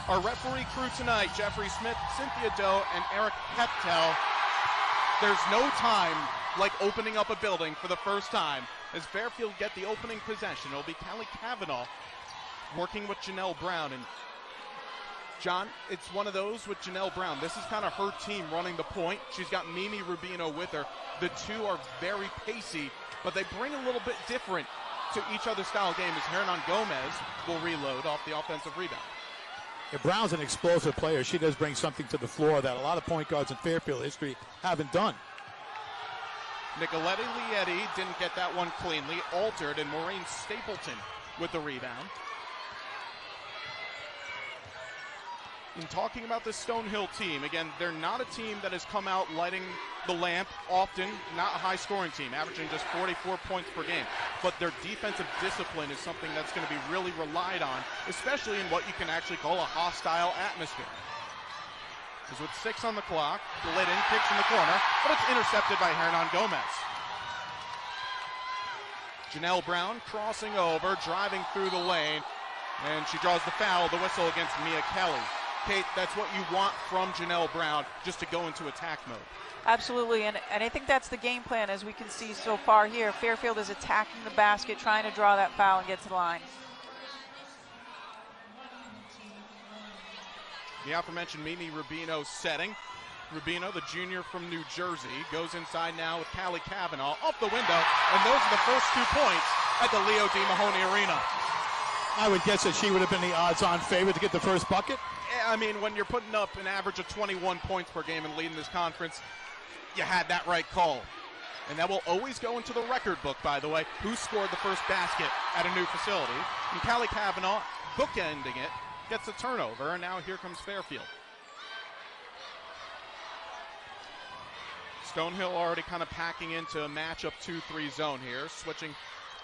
Our referee crew tonight, Jeffrey Smith, Cynthia Doe, and Eric Heptel. There's no time like opening up a building for the first time as Fairfield get the opening possession. It'll be Callie Kavanaugh working with Janelle Brown. And John, it's one of those with Janelle Brown. This is kind of her team running the point. She's got Mimi Rubino with her. The two are very pacey, but they bring a little bit different to each other's style game as Hernan Gomez will reload off the offensive rebound. Yeah, Brown's an explosive player. She does bring something to the floor that a lot of point guards in Fairfield history haven't done. Nicolette Lietti didn't get that one cleanly. Altered, and Maureen Stapleton with the rebound. In talking about the Stonehill team, again, they're not a team that has come out lighting the lamp often, not a high-scoring team, averaging just 44 points per game. But their defensive discipline is something that's going to be really relied on, especially in what you can actually call a hostile atmosphere. Because with 6 on the clock, Glidden kicks in the corner, but it's intercepted by Hernan Gomez. Janelle Brown crossing over, driving through the lane, and she draws the foul, the whistle against Mia Kelly. Kate, that's what you want from Janelle Brown, just to go into attack mode. Absolutely, and I think that's the game plan, as we can see so far here. Fairfield is attacking the basket, trying to draw that foul and get to the line. The aforementioned Mimi Rubino setting. Rubino, the junior from New Jersey, goes inside now with Callie Kavanaugh off the window, and those are the first 2 points at the Leo D. Mahoney Arena. I would guess that she would have been the odds-on favorite to get the first bucket. I mean, when you're putting up an average of 21 points per game and leading this conference, you had that right call. And that will always go into the record book, by the way, who scored the first basket at a new facility. And Callie Kavanaugh, bookending it, gets a turnover, and now here comes Fairfield. Stonehill already kind of packing into a matchup 2-3 zone here, switching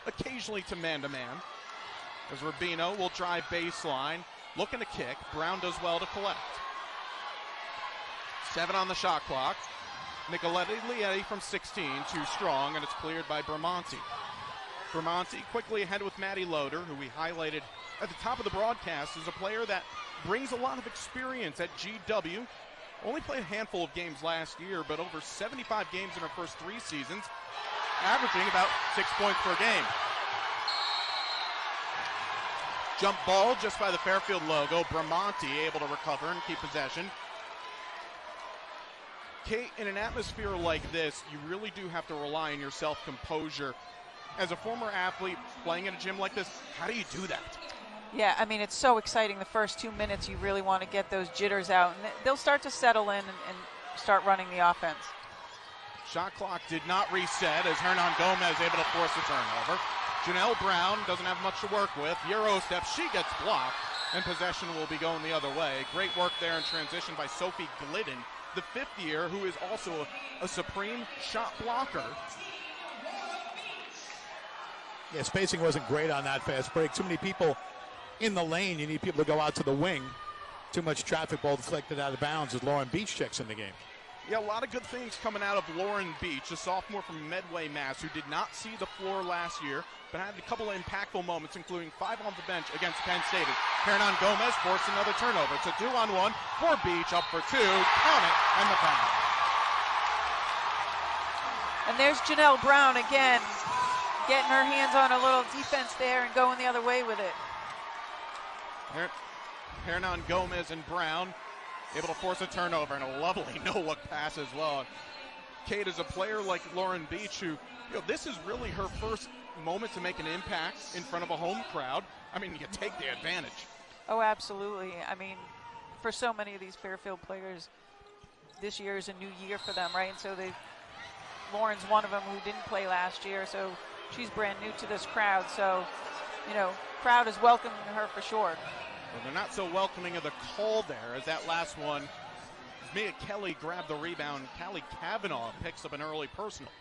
occasionally to man-to-man. As Rubino will drive baseline, looking to kick. Brown does well to collect. 7 on the shot clock. Nicolette Lietti from 16, too strong, and it's cleared by Bramante. Bramante quickly ahead with Maddie Loader, who we highlighted at the top of the broadcast, is a player that brings a lot of experience at GW. Only played a handful of games last year, but over 75 games in her first 3 seasons, averaging about 6 points per game. Jump ball just by the Fairfield logo. Bramante able to recover and keep possession. Kate, in an atmosphere like this, you really do have to rely on your self-composure. As a former athlete playing in a gym like this, how do you do that? Yeah, I mean, it's so exciting. The first 2 minutes, you really want to get those jitters out, and they'll start to settle in and start running the offense. Shot clock did not reset as Hernan Gomez able to force a turnover. Janelle Brown doesn't have much to work with. Euro step, she gets blocked, and possession will be going the other way. Great work there in transition by Sophie Glidden, the 5th year, who is also a supreme shot blocker. Yeah, spacing wasn't great on that fast break. Too many people in the lane. You need people to go out to the wing. Too much traffic, ball deflected out of bounds as Lauren Beach checks in the game. Yeah, a lot of good things coming out of Lauren Beach, a sophomore from Medway, Mass, who did not see the floor last year, but had a couple of impactful moments, including 5 on the bench against Penn State. Hernan Gomez forced another turnover. It's a 2-on-1 for Beach, up for 2, count it, and the foul. And there's Janelle Brown again, getting her hands on a little defense there and going the other way with it. Hernan Gomez and Brown able to force a turnover, and a lovely no-look pass as well. Kate is a player like Lauren Beach who, this is really her first moment to make an impact in front of a home crowd. I mean, you take the advantage. Oh, absolutely. I mean, for so many of these Fairfield players, this year is a new year for them, right? And so Lauren's one of them who didn't play last year, so she's brand new to this crowd. So, crowd is welcoming her for sure. Well, they're not so welcoming of the call there, as that last one, Mia Kelly grabbed the rebound. Callie Kavanaugh picks up an early personal.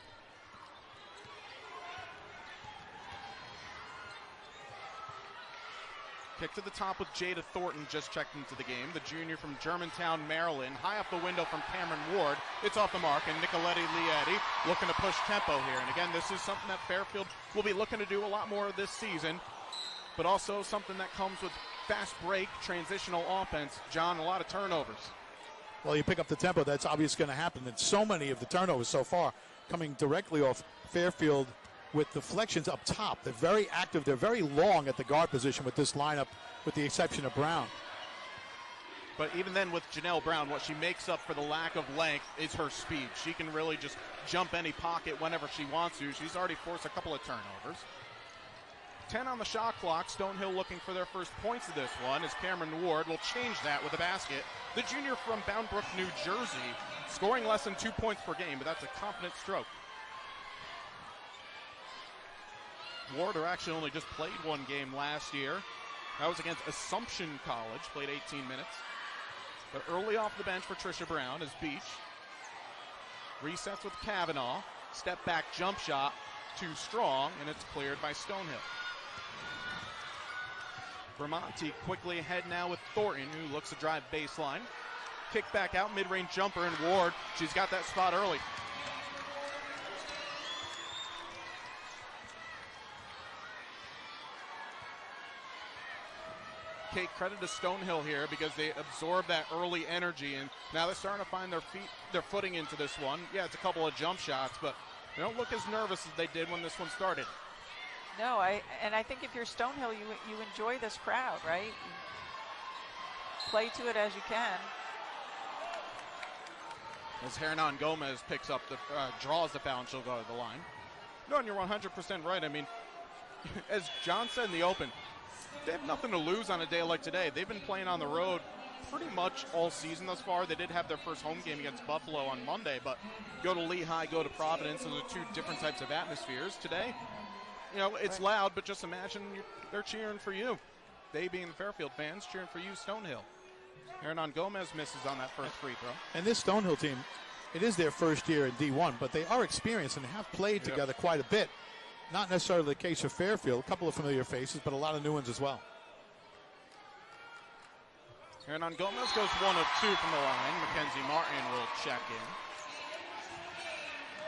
Kick to the top with Jada Thornton, just checked into the game. The junior from Germantown, Maryland. High off the window from Cameron Ward. It's off the mark, and Nicolette Lietti looking to push tempo here. And again, this is something that Fairfield will be looking to do a lot more this season, but also something that comes with fast break, transitional offense, John, a lot of turnovers. Well, you pick up the tempo, that's obvious going to happen. And so many of the turnovers so far coming directly off Fairfield with deflections up top. They're very active. They're very long at the guard position with this lineup, with the exception of Brown. But even then with Janelle Brown, what she makes up for the lack of length is her speed. She can really just jump any pocket whenever she wants to. She's already forced a couple of turnovers. 10 on the shot clock. Stonehill looking for their first points of this one as Cameron Ward will change that with a basket. The junior from Bound Brook, New Jersey, scoring less than 2 points per game, but that's a confident stroke. Ward, who actually only just played one game last year. That was against Assumption College, played 18 minutes. But early off the bench for Trisha Brown is Beach. Resets with Kavanaugh. Step back jump shot, too strong, and it's cleared by Stonehill. Bramante quickly ahead now with Thornton, who looks to drive baseline. Kick back out, mid-range jumper, and Ward, she's got that spot early. Kate, credit to Stonehill here because they absorbed that early energy, and now they're starting to find their footing into this one. Yeah, it's a couple of jump shots, but they don't look as nervous as they did when this one started. No, I think if you're Stonehill, you enjoy this crowd, right? You play to it as you can. As Hernan Gomez picks up draws the foul, and she'll go to the line. No, and you're 100% right. I mean, as John said in the open, they have nothing to lose on a day like today. They've been playing on the road pretty much all season thus far. They did have their first home game against Buffalo on Monday, but go to Lehigh, go to Providence. Those are two different types of atmospheres. Today, you know, it's loud, but just imagine they're cheering for you. They being the Fairfield fans cheering for you, Stonehill. Hernan Gomez misses on that first free throw. And this Stonehill team, it is their first year in D1, but they are experienced and have played together quite a bit. Not necessarily the case of Fairfield. A couple of familiar faces, but a lot of new ones as well. Hernan Gomez goes 1 of 2 from the line. Mackenzie Martin will check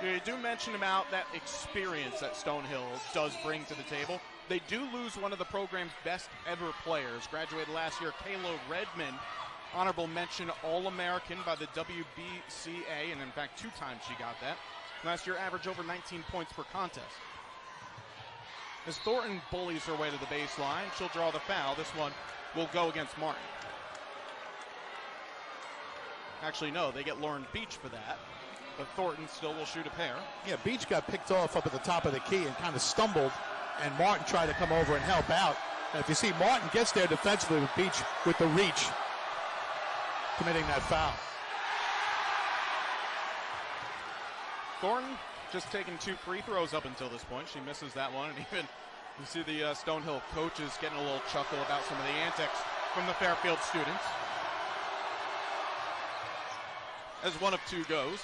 in. You do mention about that experience that Stonehill does bring to the table. They do lose one of the program's best ever players. Graduated last year, Kayla Redmond. Honorable mention All-American by the WBCA, and in fact 2 times she got that. Last year averaged over 19 points per contest. As Thornton bullies her way to the baseline, she'll draw the foul. This one will go against Martin. Actually, no, they get Lauren Beach for that, but Thornton still will shoot a pair. Yeah, Beach got picked off up at the top of the key and kind of stumbled, and Martin tried to come over and help out. And if you see, Martin gets there defensively with Beach with the reach, committing that foul. Thornton just taking 2 free throws up until this point. She misses that one, and even you see the Stonehill coaches getting a little chuckle about some of the antics from the Fairfield students. As 1 of 2 goes.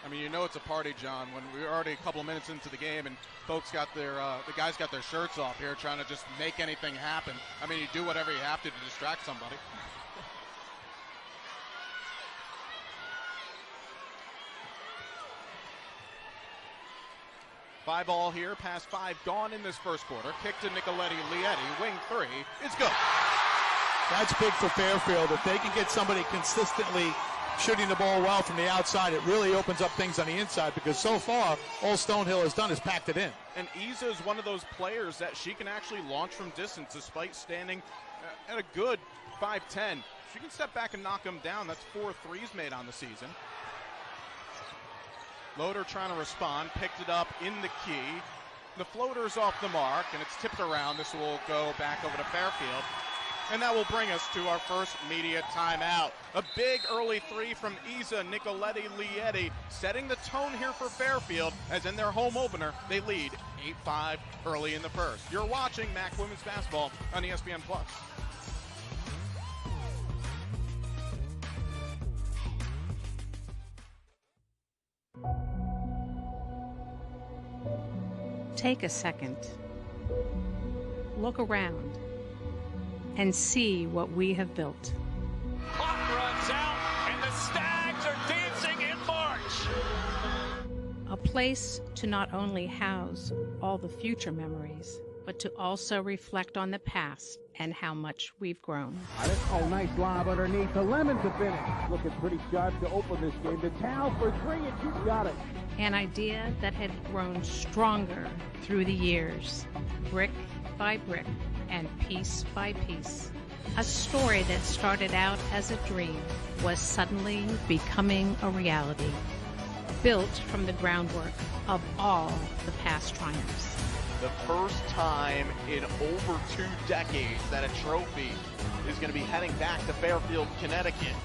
I mean, you know it's a party, John, when we're already a couple of minutes into the game and folks got their, the guys got their shirts off here trying to just make anything happen. I mean, you do whatever you have to distract somebody. Five all here, past 5 gone in this first quarter. Kick to Nicoletti Lietti, wing 3, it's good. That's big for Fairfield. If they can get somebody consistently shooting the ball well from the outside, it really opens up things on the inside, because so far, all Stonehill has done is packed it in. And Isa is one of those players that she can actually launch from distance despite standing at a good 5'10". She can step back and knock them down. That's 4 threes made on the season. Loader trying to respond, picked it up in the key. The floater's off the mark, and it's tipped around. This will go back over to Fairfield. And that will bring us to our first media timeout. A big early 3 from Isa Nicoletti Lietti, setting the tone here for Fairfield, as in their home opener, they lead 8-5 early in the first. You're watching MAC Women's Basketball on ESPN+. Take a second. Look around and see what we have built. Clock runs out and the Stags are dancing in March. A place to not only house all the future memories, but to also reflect on the past and how much we've grown. Oh, nice lob underneath. The Lemon to finish. Looking pretty sharp to open this game. The towel for three, and she's got it. An idea that had grown stronger through the years, brick by brick and piece by piece. A story that started out as a dream was suddenly becoming a reality, built from the groundwork of all the past triumphs. The first time in over 2 decades that a trophy is going to be heading back to Fairfield, Connecticut.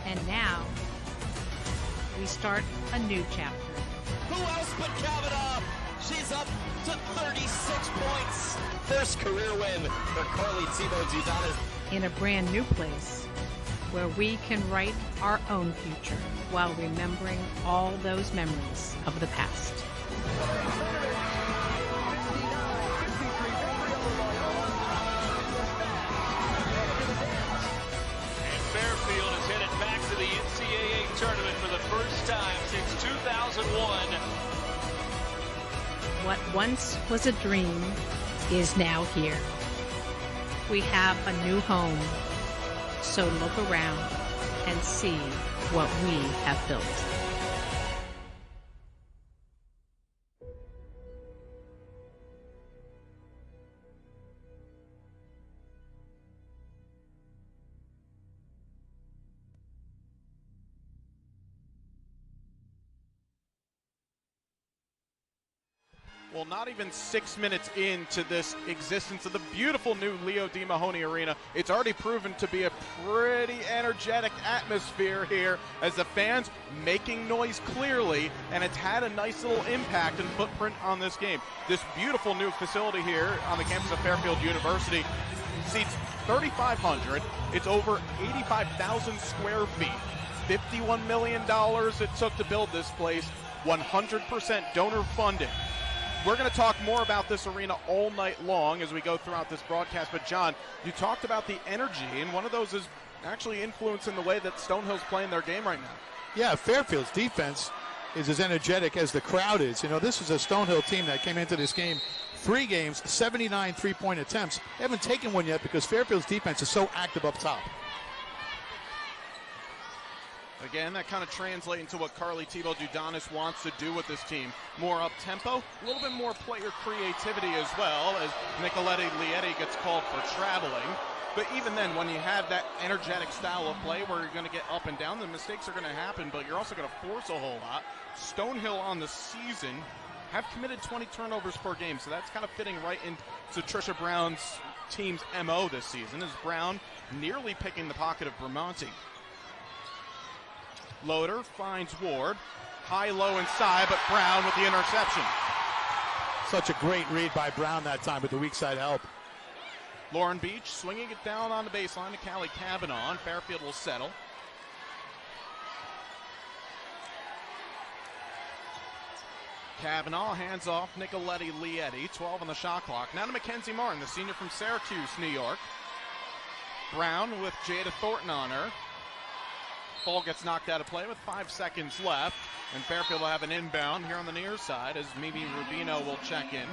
And now, we start a new chapter. Who else but Kavanaugh? She's up to 36 points. First career win for Carly Thibault-Dudanis. In a brand new place where we can write our own future while remembering all those memories of the past. And Fairfield is headed back to the NCAA tournament for the first time since 2001. What once was a dream is now here. We have a new home, so look around and see what we have built. Well, not even 6 minutes into this existence of the beautiful new Leo D. Mahoney Arena, it's already proven to be a pretty energetic atmosphere here as the fans making noise clearly, and it's had a nice little impact and footprint on this game. This beautiful new facility here on the campus of Fairfield University seats 3,500. It's over 85,000 square feet. $51 million it took to build this place, 100% donor funded. We're going to talk more about this arena all night long as we go throughout this broadcast. But, John, you talked about the energy, and one of those is actually influencing the way that Stonehill's playing their game right now. Yeah, Fairfield's defense is as energetic as the crowd is. You know, this is a Stonehill team that came into this game 3 games, 79 three-point attempts. They haven't taken one yet because Fairfield's defense is so active up top. Again, that kind of translates into what Carly Thibault-Dudanis wants to do with this team. More up-tempo, a little bit more player creativity as well, as Nicolette Lietti gets called for traveling. But even then, when you have that energetic style of play where you're going to get up and down, the mistakes are going to happen, but you're also going to force a whole lot. Stonehill on the season have committed 20 turnovers per game, so that's kind of fitting right into Trisha Brown's team's MO this season, as Brown nearly picking the pocket of Bramante. Loader finds Ward. High-low inside, but Brown with the interception. Such a great read by Brown that time with the weak side help. Lauren Beach swinging it down on the baseline to Callie Kavanaugh, and Fairfield will settle. Kavanaugh hands off Nicolette Lietti, 12 on the shot clock. Now to Mackenzie Martin, the senior from Syracuse, New York. Brown with Jada Thornton on her. Ball gets knocked out of play with 5 seconds left, and Fairfield will have an inbound here on the near side as Mimi Rubino will check in.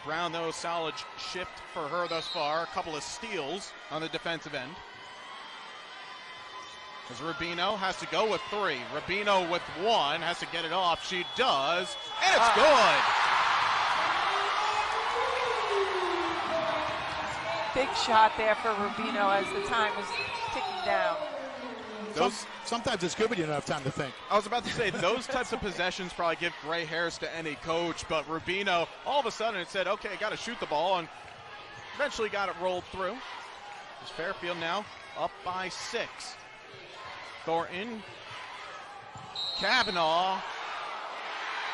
Brown, though, solid shift for her thus far. A couple of steals on the defensive end. As Rubino has to go with 3. Rubino with 1, has to get it off. She does, and it's good. Big shot there for Rubino as the time is ticking down. Sometimes it's good when you don't have time to think. I was about to say, those types of possessions probably give gray hairs to any coach, but Rubino, all of a sudden it said, okay, got to shoot the ball, and eventually got it rolled through. As Fairfield now up by 6. Thornton, Kavanaugh,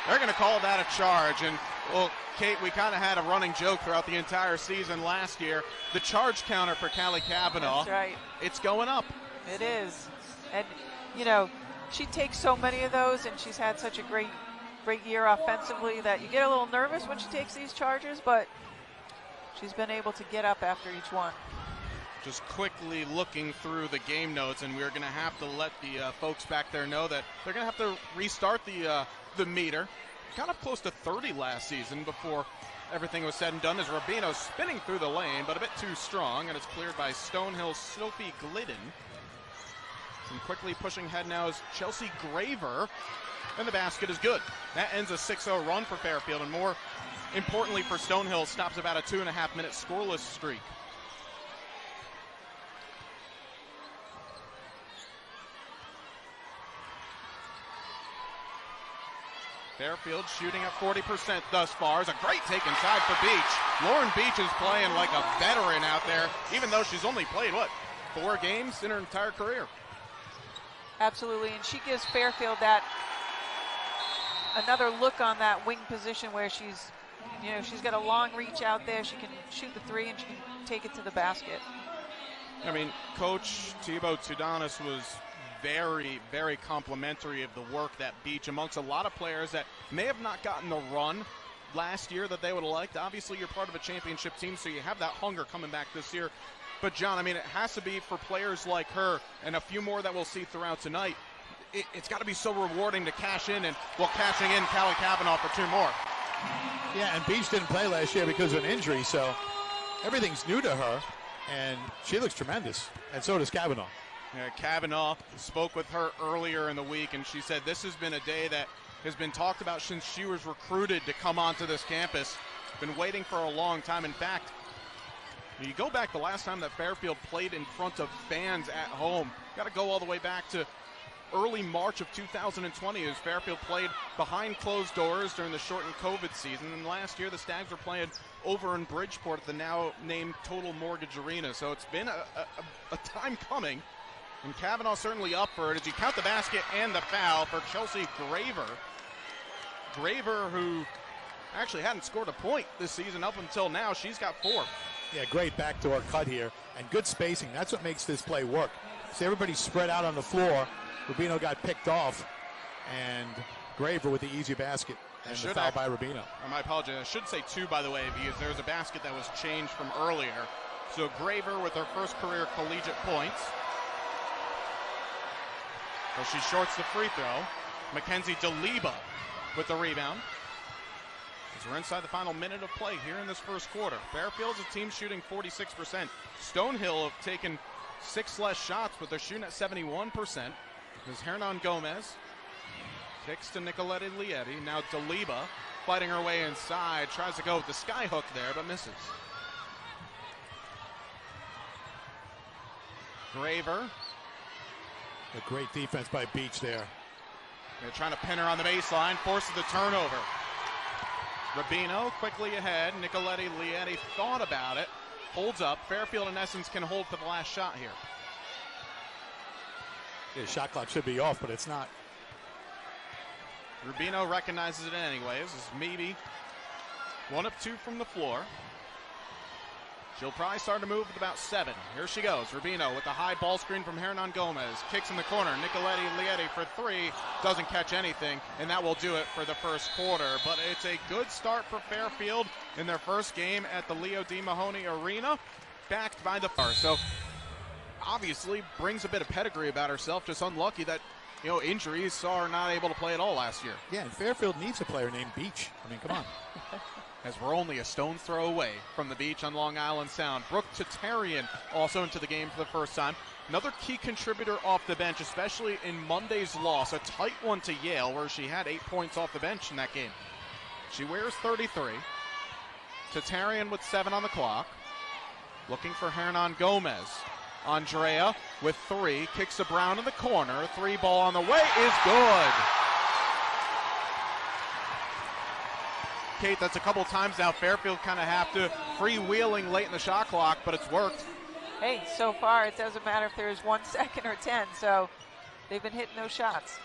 they're going to call that a charge, and well, Kate, we kind of had a running joke throughout the entire season last year. The charge counter for Callie Kavanaugh. That's right. It's going up. It is. And, you know, she takes so many of those, and she's had such a great year offensively that you get a little nervous when she takes these charges, but she's been able to get up after each one. Just quickly looking through the game notes, and we're going to have to let the folks back there know that they're going to have to restart the meter. Kind of close to 30 last season before everything was said and done, as Rubino spinning through the lane, but a bit too strong, and it's cleared by Stonehill's Sophie Glidden. And quickly pushing ahead now is Chelsea Graver, and the basket is good. That ends a 6-0 run for Fairfield, and more importantly for Stonehill, stops about a 2.5-minute scoreless streak. Fairfield shooting at 40% thus far. Is a great take inside for Beach. Lauren Beach is playing like a veteran out there, even though she's only played, 4 games in her entire career. Absolutely, and she gives Fairfield that another look on that wing position where she's got a long reach out there. She can shoot the three and she can take it to the basket. I mean, Coach Thibaut Tudanis was very, very complimentary of the work that Beach, amongst a lot of players that may have not gotten the run last year that they would have liked. Obviously, you're part of a championship team, so you have that hunger coming back this year. But, John, I mean, it has to be for players like her and a few more that we'll see throughout tonight. It's got to be so rewarding to cash in, and, cashing in Callie Kavanaugh for 2 more. Yeah, and Beach didn't play last year because of an injury, so everything's new to her, and she looks tremendous, and so does Kavanaugh. Yeah, Kavanaugh spoke with her earlier in the week, and she said this has been a day that has been talked about since she was recruited to come onto this campus. Been waiting for a long time. In fact, you go back the last time that Fairfield played in front of fans at home. Got to go all the way back to early March of 2020 as Fairfield played behind closed doors during the shortened COVID season. And last year the Stags were playing over in Bridgeport at the now named Total Mortgage Arena. So it's been a time coming. And Kavanaugh certainly up for it as you count the basket and the foul for Chelsea Graver. Graver, who actually hadn't scored a point this season up until now. She's got 4. Yeah, great backdoor cut here and good spacing. That's what makes this play work. See, everybody's spread out on the floor. Rubino got picked off, and Graver with the easy basket and the foul by Rubino. My apologies. I should say 2, by the way, because there was a basket that was changed from earlier. So Graver with her first career collegiate points. Well, she shorts the free throw. Mackenzie DeLiba with the rebound. As we're inside the final minute of play here in this first quarter. Fairfield's a team shooting 46%. Stonehill have taken 6 less shots, but they're shooting at 71%. There's Hernan Gomez. Kicks to Nicolette Lietti. Now DeLiba fighting her way inside. Tries to go with the sky hook there, but misses. Graver. A great defense by Beach there. They're trying to pin her on the baseline. Forces the turnover. Rubino quickly ahead. Nicolette Lietti thought about it. Holds up. Fairfield, in essence, can hold for the last shot here. Yeah, shot clock should be off, but it's not. Rubino recognizes it anyways. As maybe 1 of 2 from the floor. She'll probably start to move with about 7. Here she goes. Rubino with the high ball screen from Hernan Gomez. Kicks in the corner. Nicolette Lietti for 3. Doesn't catch anything, and that will do it for the first quarter. But it's a good start for Fairfield in their first game at the Leo D. Mahoney Arena, backed by the Far. So obviously brings a bit of pedigree about herself. Just unlucky that, injuries saw her not able to play at all last year. Yeah, and Fairfield needs a player named Beach. I mean, come on. As we're only a stone's throw away from the beach on Long Island Sound. Brooke Tatarian also into the game for the first time. Another key contributor off the bench, especially in Monday's loss. A tight one to Yale, where she had 8 points off the bench in that game. She wears 33. Tatarian with 7 on the clock. Looking for Hernan Gomez. Andrea with 3. Kicks to Brown in the corner. 3 ball on the way is good. Kate, that's a couple times now. Fairfield kind of have to freewheeling late in the shot clock, but it's worked. Hey, so far it doesn't matter if there's 1 second or 10, so they've been hitting those shots.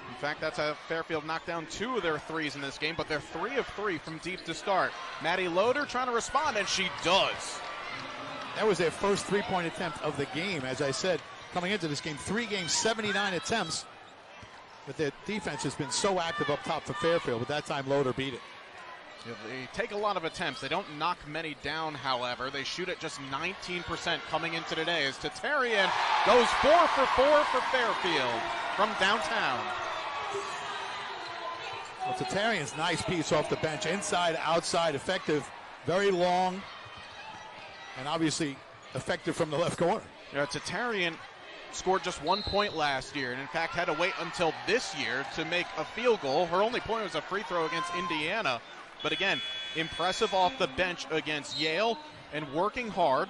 In fact, that's how Fairfield knocked down 2 of their 3s in this game, but they're 3 of 3 from deep to start. Maddie Loader trying to respond, and she does. That was their first 3-point attempt of the game. As I said, coming into this game, 3 games, 79 attempts. But their defense has been so active up top for Fairfield, but that time Loader beat it. They take a lot of attempts. They don't knock many down, however. They shoot at just 19% coming into today as Tatarian goes 4 for 4 for Fairfield from downtown. Well, Tatarian's nice piece off the bench. Inside, outside, effective, very long, and obviously effective from the left corner. Yeah, Tatarian scored just 1 point last year, and in fact had to wait until this year to make a field goal. Her only point was a free throw against Indiana. But again, impressive off the bench against Yale and working hard.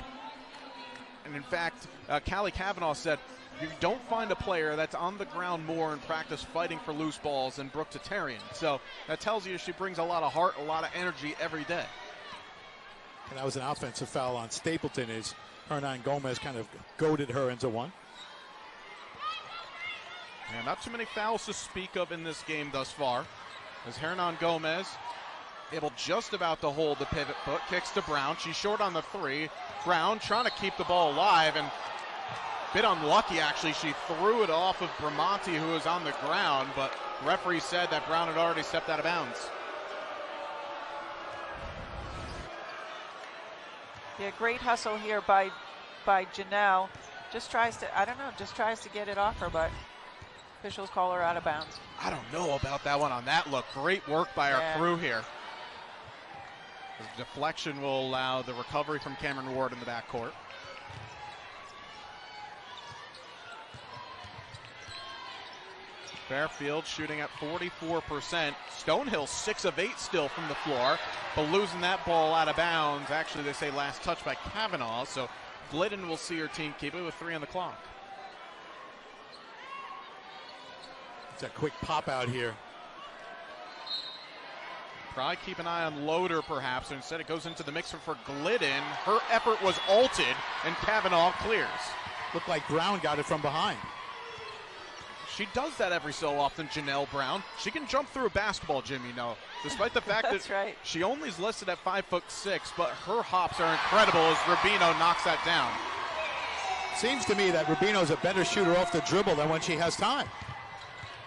And in fact, Callie Kavanaugh said, you don't find a player that's on the ground more in practice fighting for loose balls than Brooke Tatarian. So that tells you she brings a lot of heart, a lot of energy every day. And that was an offensive foul on Stapleton as Hernan Gomez kind of goaded her into one. Yeah, not too many fouls to speak of in this game thus far. As Hernan Gomez able just about to hold the pivot foot, kicks to Brown. She's short on the three. Brown trying to keep the ball alive and a bit unlucky actually. She threw it off of Bramante, who was on the ground, but the referee said that Brown had already stepped out of bounds. Yeah, great hustle here by Janelle. Just tries to get it off her, but officials call her out of bounds. I don't know about that one on that look. Great work by our crew here. The deflection will allow the recovery from Cameron Ward in the backcourt. Fairfield shooting at 44%. Stonehill 6 of 8 still from the floor, but losing that ball out of bounds. Actually, they say last touch by Kavanaugh, so Glidden will see her team keep it with 3 on the clock. It's a quick pop out here. Probably keep an eye on Loader, perhaps. Instead, it goes into the mixer for Glidden. Her effort was altered, and Kavanaugh clears. Looked like Brown got it from behind. She does that every so often, Janelle Brown. She can jump through a basketball gym, you know, despite the fact That's that right. She only is listed at 5'6", but her hops are incredible as Rubino knocks that down. Seems to me that Rubino's a better shooter off the dribble than when she has time.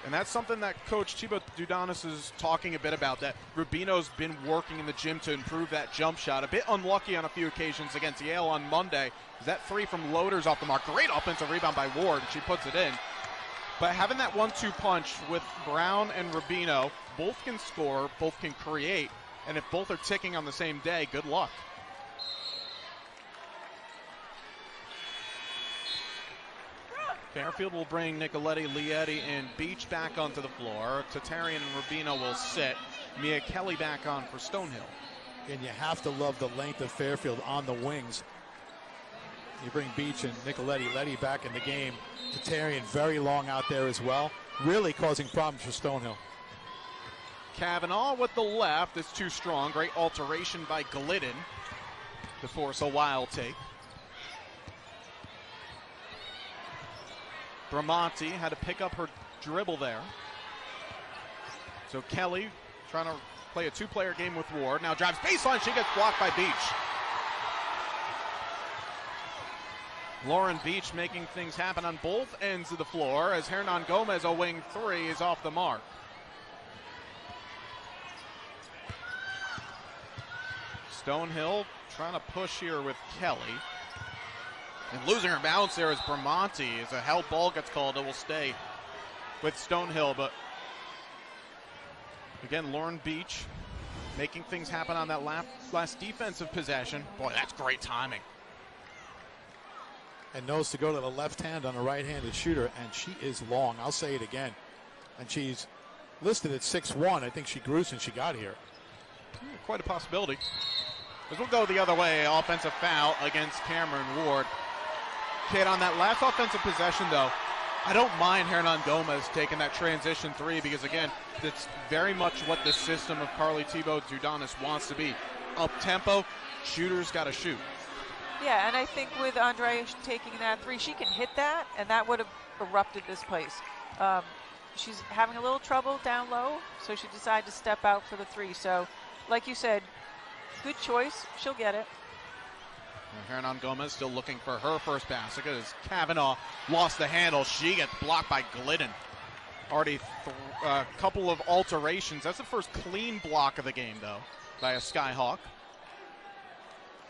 And that's something that Coach Thibaut Dudanis is talking a bit about, that Rubino's been working in the gym to improve that jump shot. A bit unlucky on a few occasions against Yale on Monday. That three from Loader's off the mark. Great offensive rebound by Ward. She puts it in. But having that 1-2 punch with Brown and Rubino, both can score, both can create, and if both are ticking on the same day, good luck. Fairfield will bring Nicoletti, Lietti, and Beach back onto the floor. Tatarian and Rubino will sit. Mia Kelly back on for Stonehill. And you have to love the length of Fairfield on the wings. You bring Beach and Nicoletti, Letty back in the game. Tatarian very long out there as well, really causing problems for Stonehill. Kavanaugh with the left is too strong. Great alteration by Glidden to force a wild take. Bramante had to pick up her dribble there. So Kelly trying to play a two-player game with Ward. Now drives baseline. She gets blocked by Beach. Lauren Beach making things happen on both ends of the floor as Hernan Gomez, a wing three, is off the mark. Stonehill trying to push here with Kelly. And losing her balance there is Bramante as a held ball gets called. It will stay with Stonehill, but again, Lauren Beach making things happen on that last defensive possession. Boy, that's great timing. And knows to go to the left hand on a right-handed shooter, and she is long. I'll say it again. And she's listed at 6'1". I think she grew since she got here. Quite a possibility. As we'll go the other way, offensive foul against Cameron Ward. Kate, on that last offensive possession, though, I don't mind Hernan Gomez taking that transition three because, again, it's very much what the system of Carly Thibaut Dudanis wants to be. Up-tempo, shooters got to shoot. Yeah, and I think with Andre taking that three, she can hit that, and that would have erupted this place. She's having a little trouble down low, so she decided to step out for the three. So, like you said, good choice. She'll get it. Hernan Gomez still looking for her first basket as Kavanaugh lost the handle. She gets blocked by Glidden. Already a couple of alterations. That's the first clean block of the game, though, by a Skyhawk.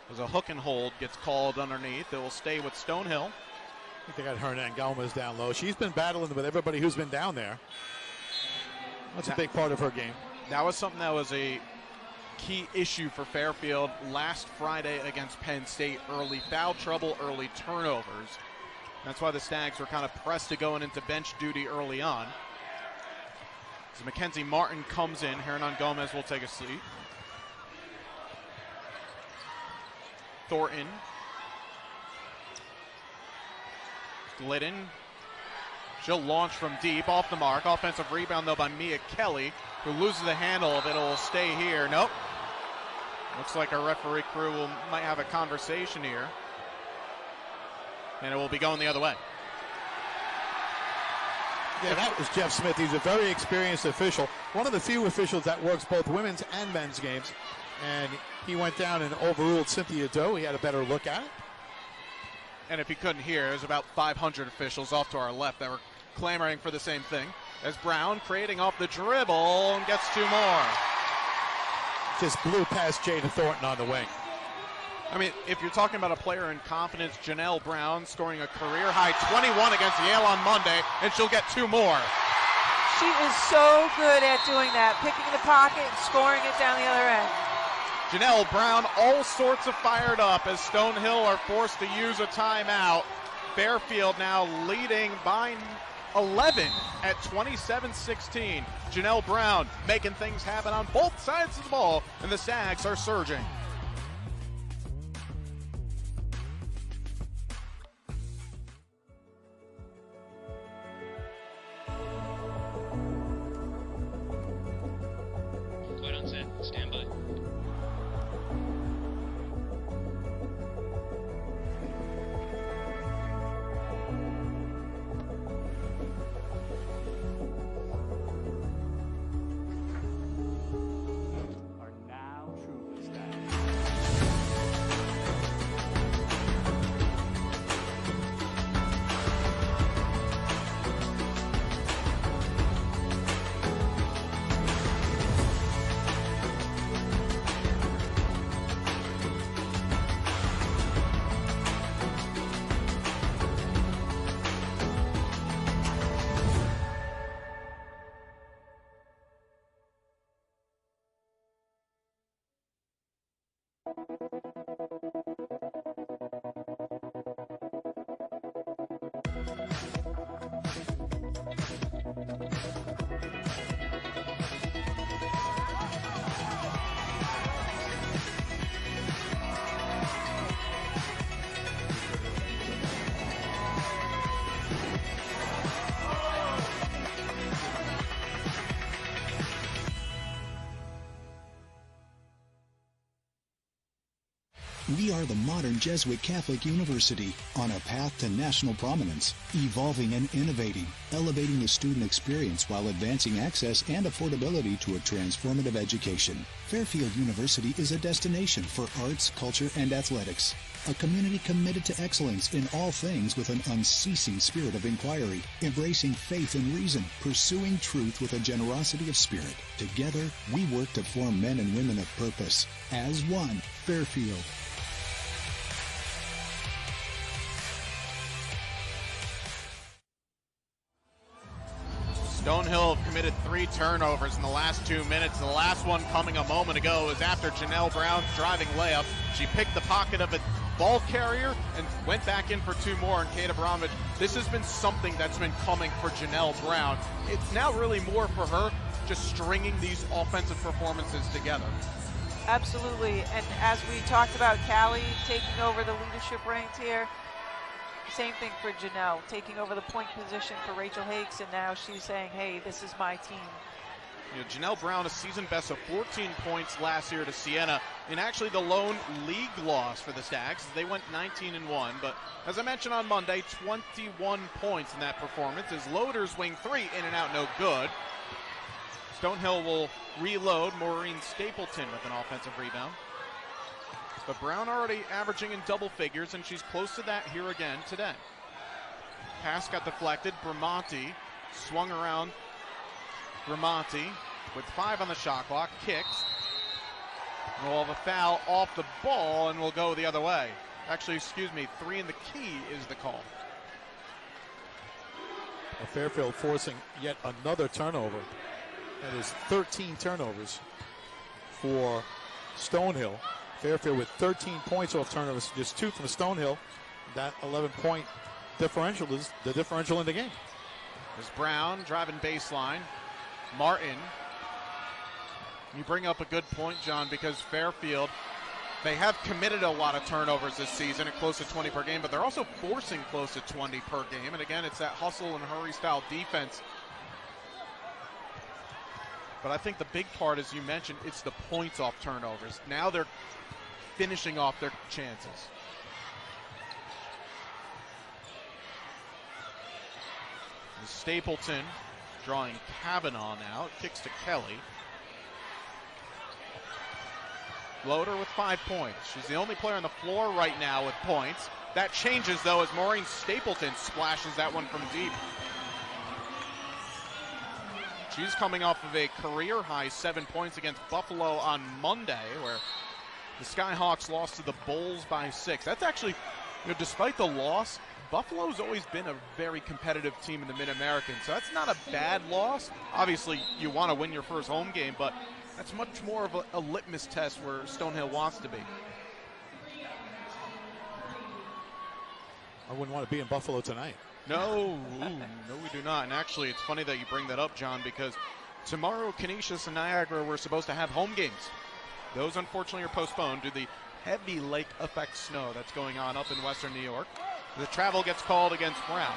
There's a hook and hold gets called underneath. It will stay with Stonehill. I think they got Hernan Gomez down low. She's been battling with everybody who's been down there. That's a big part of her game. That was something that was a key issue for Fairfield last Friday against Penn State. Early foul trouble, early turnovers. That's why the Stags were kind of pressed to going into bench duty early on. As Mackenzie Martin comes in, Hernan Gomez will take a seat. Thornton. Glidden. She'll launch from deep, off the mark. Offensive rebound, though, by Mia Kelly, who loses the handle of it. It will stay here. Nope. Looks like our referee crew might have a conversation here. And it will be going the other way. Yeah, that was Jeff Smith. He's a very experienced official. One of the few officials that works both women's and men's games. And he went down and overruled Cynthia Doe. He had a better look at it. And if you couldn't hear, there's about 500 officials off to our left that were clamoring for the same thing. As Brown creating off the dribble and gets 2 more. Just blew past Jada Thornton on the wing. I mean, if you're talking about a player in confidence, Janelle Brown scoring a career-high 21 against Yale on Monday, and she'll get 2 more. She is so good at doing that, picking the pocket and scoring it down the other end. Janelle Brown all sorts of fired up as Stonehill are forced to use a timeout. Fairfield now leading by 11 at 27-16. Janelle Brown making things happen on both sides of the ball, and the Stags are surging. Quiet on set. Stand by. We are the modern Jesuit Catholic University on a path to national prominence, evolving and innovating, elevating the student experience while advancing access and affordability to a transformative education. Fairfield University is a destination for arts, culture, and athletics. A community committed to excellence in all things with an unceasing spirit of inquiry, embracing faith and reason, pursuing truth with a generosity of spirit. Together, we work to form men and women of purpose. As one, Fairfield. Stonehill have committed 3 turnovers in the last 2 minutes. The last one coming a moment ago was after Janelle Brown's driving layup. She picked the pocket of a ball carrier and went back in for 2 more. And Kate Abramovich, this has been something that's been coming for Janelle Brown. It's now really more for her just stringing these offensive performances together. Absolutely, and as we talked about Callie taking over the leadership reins here, same thing for Janelle, taking over the point position for Rachel Hakes, and now she's saying, hey, this is my team. You know, Janelle Brown, a season best of 14 points last year to Siena, and actually the lone league loss for the Stags. They went 19-1, but as I mentioned on Monday, 21 points in that performance as Loaders wing 3 in and out, no good. Stonehill will reload. Maureen Stapleton with an offensive rebound. But Brown already averaging in double figures, and she's close to that here again today. Pass got deflected. Bramante swung around Gramonti with 5 on the shot clock, kicks. We'll have a foul off the ball and we'll go the other way. Actually, excuse me, 3 in the key is the call. Fairfield forcing yet another turnover. That is 13 turnovers for Stonehill. Fairfield with 13 points off turnovers, just 2 from Stonehill. That 11-point differential is the differential in the game. There's Brown driving baseline. Martin. You bring up a good point, John, because Fairfield, they have committed a lot of turnovers this season at close to 20 per game, but they're also forcing close to 20 per game. And again, it's that hustle and hurry style defense. But I think the big part, as you mentioned, it's the points off turnovers. Now they're finishing off their chances. Stapleton drawing Kavanaugh now. Kicks to Kelly. Loader with 5 points. She's the only player on the floor right now with points. That changes, though, as Maureen Stapleton splashes that one from deep. She's coming off of a career-high 7 points against Buffalo on Monday, where the Skyhawks lost to the Bulls by 6. That's actually, despite the loss, Buffalo's always been a very competitive team in the Mid-American, so that's not a bad loss. Obviously, you want to win your first home game, but that's much more of a litmus test where Stonehill wants to be. I wouldn't want to be in Buffalo tonight. No, no, we do not. And actually, it's funny that you bring that up, John, because tomorrow, Canisius and Niagara were supposed to have home games. Those, unfortunately, are postponed due to the heavy lake effect snow that's going on up in western New York. The travel gets called against Brown.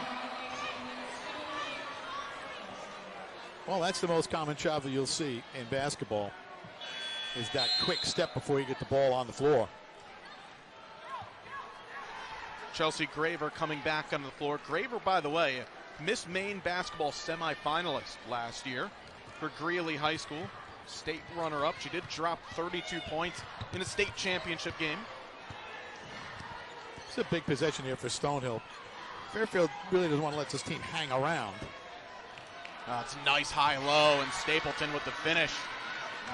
Well, that's the most common travel you'll see in basketball, is that quick step before you get the ball on the floor. Chelsea Graver coming back on the floor. Graver, by the way, Miss Maine basketball semifinalist last year for Greeley High School. State runner-up. She did drop 32 points in a state championship game. It's a big possession here for Stonehill. Fairfield really doesn't want to let this team hang around. It's a nice high-low, and Stapleton with the finish.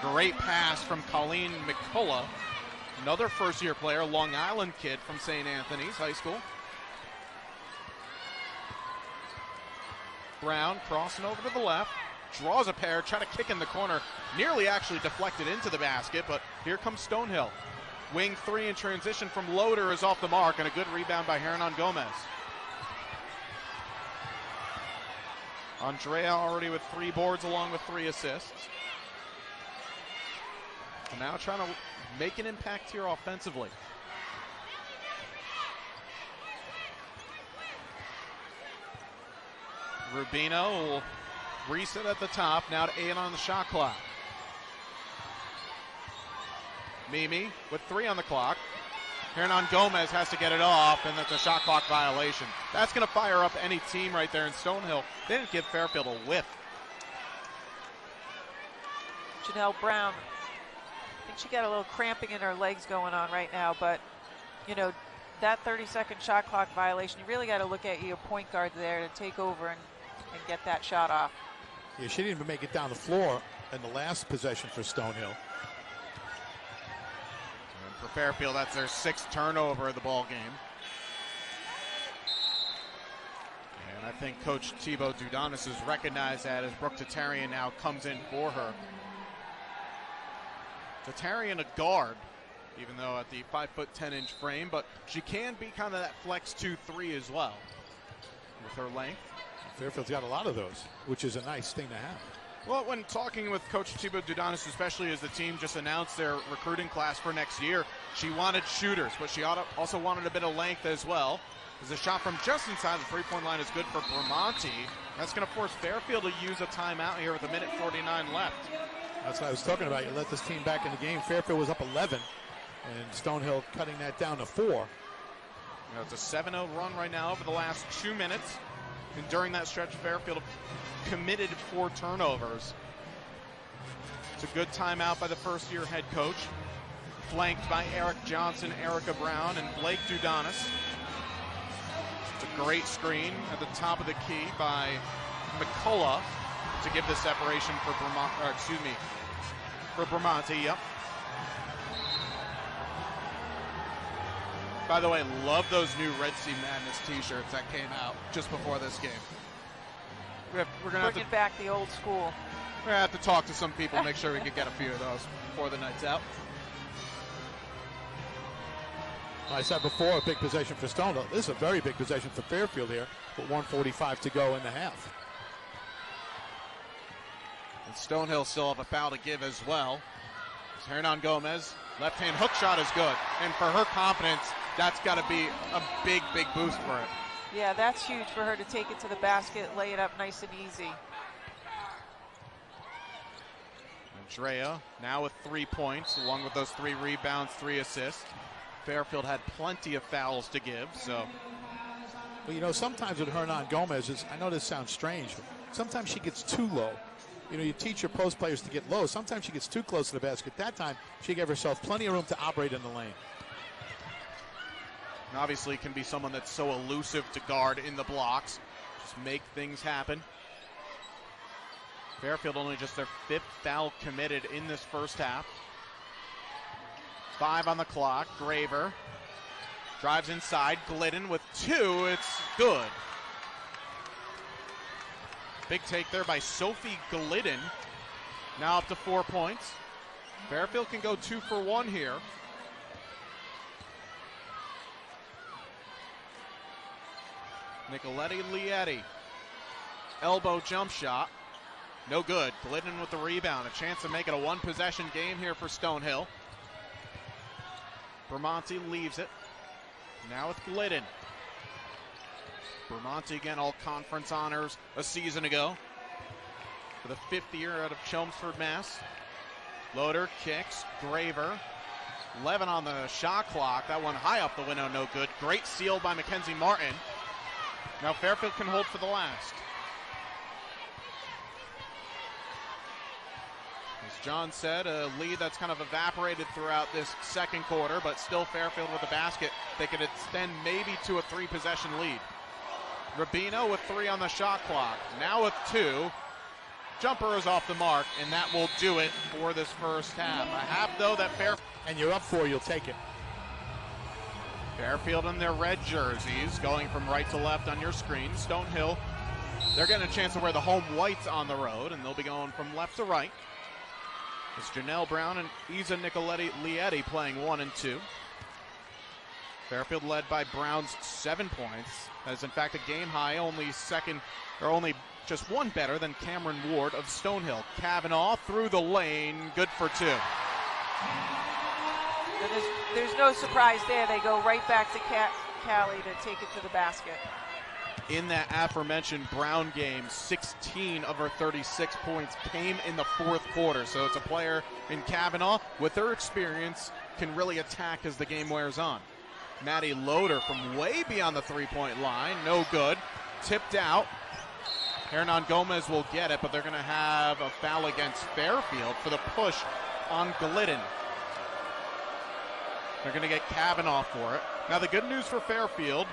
Great pass from Colleen McCullough. Another first-year player, Long Island kid from St. Anthony's High School. Brown crossing over to the left. Draws a pair, trying to kick in the corner. Nearly actually deflected into the basket, but here comes Stonehill. Wing 3 in transition from Loader is off the mark, and a good rebound by Hernan Gomez. Andrea already with 3 boards along with 3 assists. And now trying to make an impact here offensively. Rubino will reset at the top, now to 8 on the shot clock. Mimi with 3 on the clock. Hernan Gomez has to get it off, and that's a shot clock violation. That's going to fire up any team right there in Stonehill. They didn't give Fairfield a whiff. Janelle Brown, I think she got a little cramping in her legs going on right now, but, that 30-second shot clock violation, you really got to look at your point guard there to take over and get that shot off. Yeah, she didn't even make it down the floor in the last possession for Stonehill. For Fairfield, that's their 6th turnover of the ball game. And I think Coach Thibaut Dudanis has recognized that as Brooke Tatarian now comes in for her. Tatarian a guard, even though at the 5'10" frame, but she can be kind of that flex 2-3 as well with her length. Fairfield's got a lot of those, which is a nice thing to have. Well, when talking with Coach Thibaut Dudanis, especially as the team just announced their recruiting class for next year, she wanted shooters, but she also wanted a bit of length as well. As a shot from just inside the three-point line is good for Bramante. That's going to force Fairfield to use a timeout here with 1:49 left. That's what I was talking about. You let this team back in the game. Fairfield was up 11, and Stonehill cutting that down to 4. It's a 7-0 run right now over the last 2 minutes. And during that stretch, Fairfield committed 4 turnovers. It's a good timeout by the first-year head coach, flanked by Eric Johnson, Erica Brown, and Blake Dudanis. It's a great screen at the top of the key by McCullough. to give the separation for for Bramante, yep. By the way, love those new Red Sea Madness t-shirts that came out just before this game. We're gonna have to bring back the old school. We're gonna have to talk to some people, make sure we can get a few of those before the night's out. I said before, a big possession for Stonehill. This is a very big possession for Fairfield here, with 1:45 to go in the half. And Stonehill still have a foul to give as well. Hernan Gomez, left-hand hook shot is good. And for her confidence, that's got to be a big, big boost for it. Yeah, that's huge for her to take it to the basket, lay it up nice and easy. Andrea now with 3 points, along with those 3 rebounds, 3 assists. Fairfield had plenty of fouls to give, so. Well, you know, sometimes with Hernan Gomez, I know this sounds strange, but sometimes she gets too low. You know, you teach your post players to get low. Sometimes she gets too close to the basket. That time, she gave herself plenty of room to operate in the lane. And obviously can be someone that's so elusive to guard in the blocks. Just make things happen. Fairfield only just their 5th foul committed in this first half. 5 on the clock. Graver drives inside. Glidden with 2. It's good. Big take there by Sophie Glidden. Now up to 4 points. Fairfield can go 2 for 1 here. Nicoletti Lietti. Elbow jump shot. No good. Glidden with the rebound. A chance to make it a 1-possession game here for Stonehill. Bramante leaves it. Now with Glidden. Bramante again, all conference honors a season ago. For the 5th year out of Chelmsford, Mass. Loader kicks. Graver. 11 on the shot clock. That one high up the window, no good. Great steal by Mackenzie Martin. Now Fairfield can hold for the last. As John said, a lead that's kind of evaporated throughout this second quarter, but still Fairfield with the basket. They could extend maybe to a 3-possession lead. Rubino with 3 on the shot clock. Now with 2. Jumper is off the mark, and that will do it for this first half. A half, though, that Fairfield... And you're up 4, you'll take it. Fairfield in their red jerseys, going from right to left on your screen. Stonehill, they're getting a chance to wear the home whites on the road, and they'll be going from left to right. It's Janelle Brown and Isa Nicoletti Lietti playing 1 and 2. Fairfield led by Brown's 7 points. That is in fact a game high, only just 1 better than Cameron Ward of Stonehill. Kavanaugh through the lane, good for 2. There's no surprise there. They go right back to Callie to take it to the basket. In that aforementioned Brown game, 16 of her 36 points came in the 4th quarter. So it's a player in Kavanaugh with her experience can really attack as the game wears on. Maddie Loader from way beyond the 3-point line, no good. Tipped out. Hernan Gomez will get it, but they're going to have a foul against Fairfield for the push on Glidden. They're going to get Kavanaugh for it. Now the good news for Fairfield,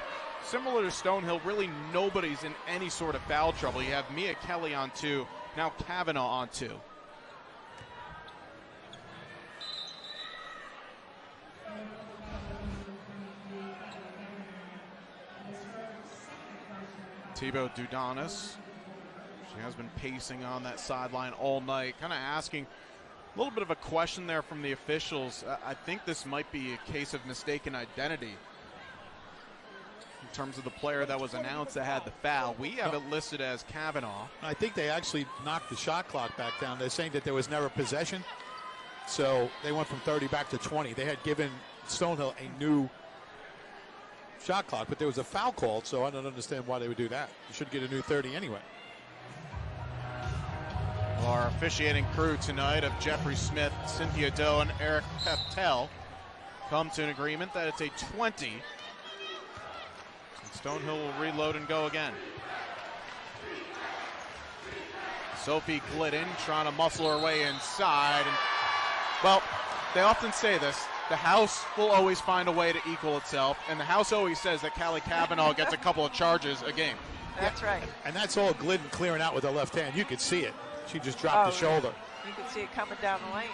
similar to Stonehill, really nobody's in any sort of foul trouble. You have Mia Kelly on 2, now Kavanaugh on 2. Thibaut Dudanis, she has been pacing on that sideline all night, kind of asking a little bit of a question there from the officials. I think this might be a case of mistaken identity in terms of the player that was announced that had the foul. We have it listed as Kavanaugh. I think they actually knocked the shot clock back down. They're saying that there was never possession, so they went from 30 back to 20. They had given Stonehill a new shot clock, but there was a foul called, so I don't understand why they would do that. You should get a new 30 anyway. Our officiating crew tonight of Jeffrey Smith, Cynthia Doe, and Eric Peptel come to an agreement that it's a 20. And Stonehill will reload and go again. Sophie Glidden trying to muscle her way inside. And, well, they often say this. The house will always find a way to equal itself, and the house always says that Callie Kavanaugh gets a couple of charges a game. That's right. And that's all Glidden clearing out with her left hand. You could see it. She just dropped the shoulder. You could see it coming down the lane.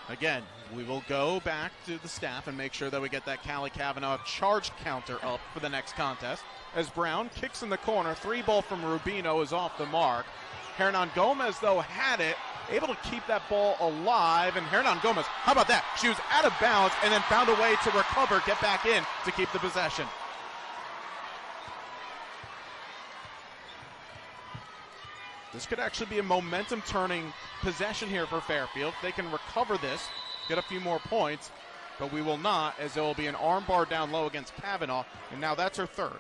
Again, we will go back to the staff and make sure that we get that Callie Kavanaugh charge counter up for the next contest. As Brown kicks in the corner, 3-ball from Rubino is off the mark. Hernan Gomez, though, had it, able to keep that ball alive. And Hernan Gomez, how about that? She was out of bounds and then found a way to recover, get back in to keep the possession. This could actually be a momentum-turning possession here for Fairfield. They can recover this, get a few more points, but we will not, as there will be an arm bar down low against Kavanaugh, and now that's her third.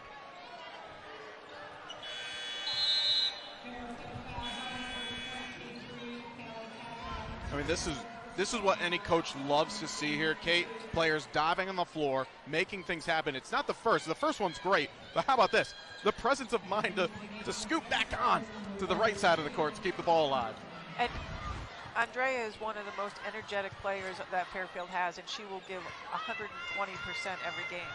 I mean, this is what any coach loves to see here, Kate. Players diving on the floor, making things happen. It's not the first. The first one's great, but how about this? The presence of mind to scoop back on to the right side of the court to keep the ball alive. And Andrea is one of the most energetic players that Fairfield has, and she will give 120% every game.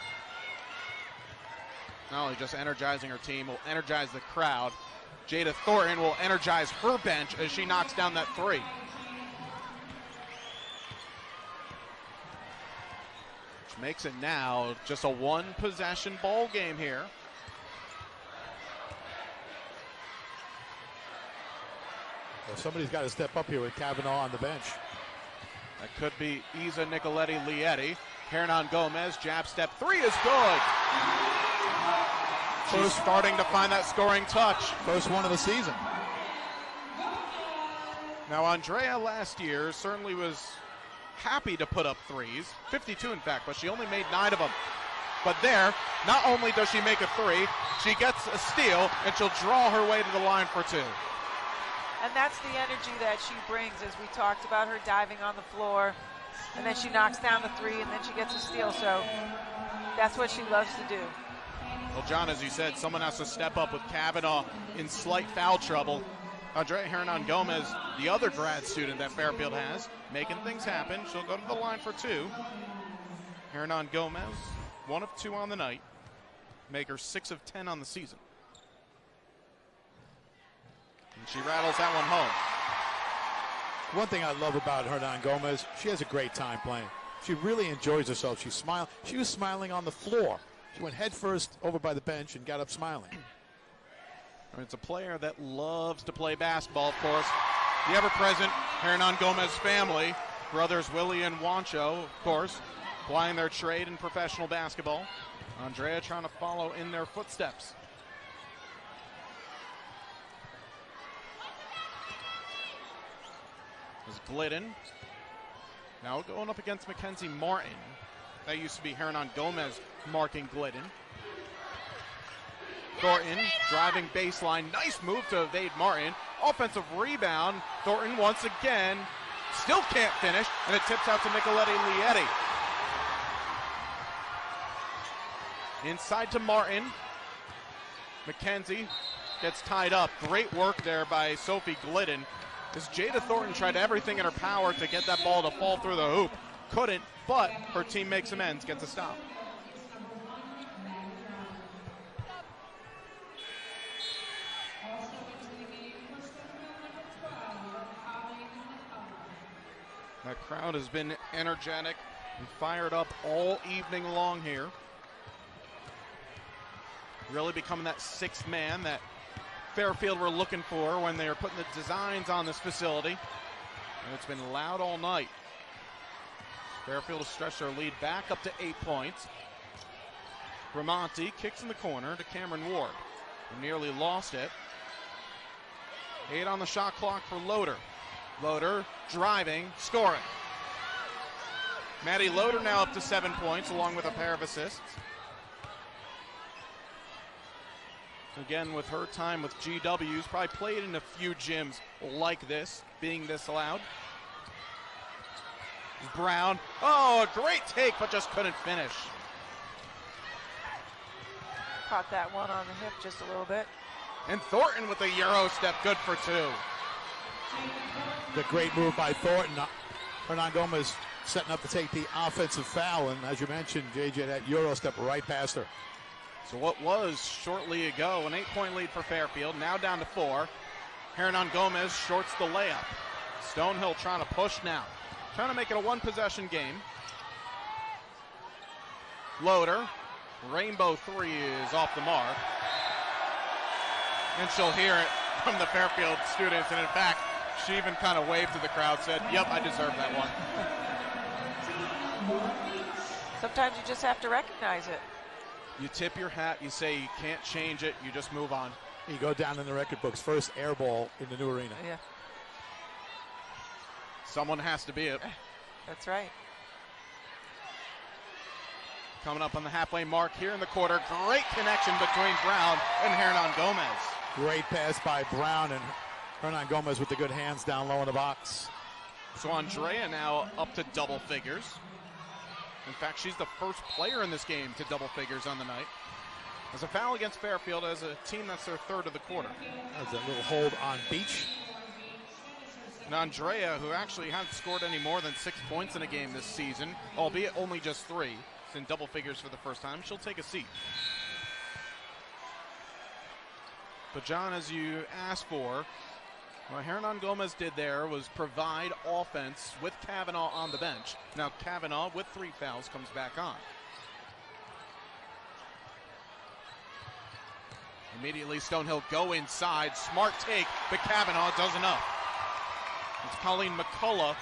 Not only just energizing her team, will energize the crowd. Jada Thornton will energize her bench as she knocks down that three. Which makes it now just a one-possession ball game here. Well, somebody's got to step up here with Kavanaugh on the bench. That could be Isa Nicoletti-Lietti. Hernan Gomez, jab step three is good. She's starting to find that scoring touch. First one of the season. Now, Andrea last year certainly was happy to put up threes, 52 in fact, but she only made 9 of them. But there, not only does she make a three, she gets a steal, and she'll draw her way to the line for 2. And that's the energy that she brings, as we talked about her diving on the floor, and then she knocks down the three, and then she gets a steal. So that's what she loves to do. Well, John, as you said, someone has to step up with Kavanaugh in slight foul trouble. Andrea Hernan Gomez, the other grad student that Fairfield has, making things happen. She'll go to the line for 2. Hernan Gomez, 1 of 2 on the night. Make her 6 of 10 on the season. And she rattles that one home. One thing I love about Hernan Gomez, she has a great time playing. She really enjoys herself. She was smiling on the floor. She went head first over by the bench and got up smiling. I mean, it's a player that loves to play basketball, of course. The ever-present Hernan Gomez family, brothers Willie and Wancho, of course, plying their trade in professional basketball. Andrea trying to follow in their footsteps. Is Glidden now going up against Mackenzie Martin. That used to be Hernan Gomez marking Glidden. Thornton driving baseline. Nice move to evade Martin. Offensive rebound. Thornton once again still can't finish, and it tips out to Nicoletti-Lietti. Inside to Martin. Mackenzie gets tied up. Great work there by Sophie Glidden. As Jada Thornton tried everything in her power to get that ball to fall through the hoop. Couldn't, but her team makes amends, gets a stop. That crowd has been energetic and fired up all evening long here. Really becoming that sixth man that Fairfield were looking for when they were putting the designs on this facility. And it's been loud all night. Fairfield has stretched their lead back up to 8 points. Ramonti kicks in the corner to Cameron Ward, who nearly lost it. 8 on the shot clock for Loader. Loader driving, scoring. Maddie Loader now up to 7 points, along with a pair of assists. Again, with her time with GW's, probably played in a few gyms like this, being this loud. Brown, oh, a great take, but just couldn't finish. Caught that one on the hip just a little bit. And Thornton with a Euro step, good for 2. The great move by Thornton. Hernan Gomez setting up to take the offensive foul, and as you mentioned, JJ, that Euro step right past her. So what was shortly ago an 8-point lead for Fairfield, now down to 4. Hernan Gomez shorts the layup. Stonehill trying to push now. Trying to make it a one-possession game. Loader. Rainbow three is off the mark. And she'll hear it from the Fairfield students. And in fact, she even kind of waved to the crowd, said, yep, I deserve that one. Sometimes you just have to recognize it. You tip your hat, you say you can't change it, you just move on. You go down in the record books, first air ball in the new arena. Yeah. Someone has to be it. That's right. Coming up on the halfway mark here in the quarter. Great connection between Brown and Hernan Gomez. Great pass by Brown, and Hernan Gomez with the good hands down low in the box. So Andrea now up to double figures. In fact, she's the first player in this game to double figures on the night. As a foul against Fairfield as a team that's their third of the quarter. That's a little hold on Beach. And Andrea, who actually hasn't scored any more than 6 points in a game this season, albeit only just 3, is in double figures for the first time. She'll take a seat. But John, as you asked for, what Hernan Gomez did there was provide offense with Kavanaugh on the bench. Now Kavanaugh, with 3 fouls, comes back on. Immediately Stonehill go inside. Smart take, but Kavanaugh does enough. It's Colleen McCullough.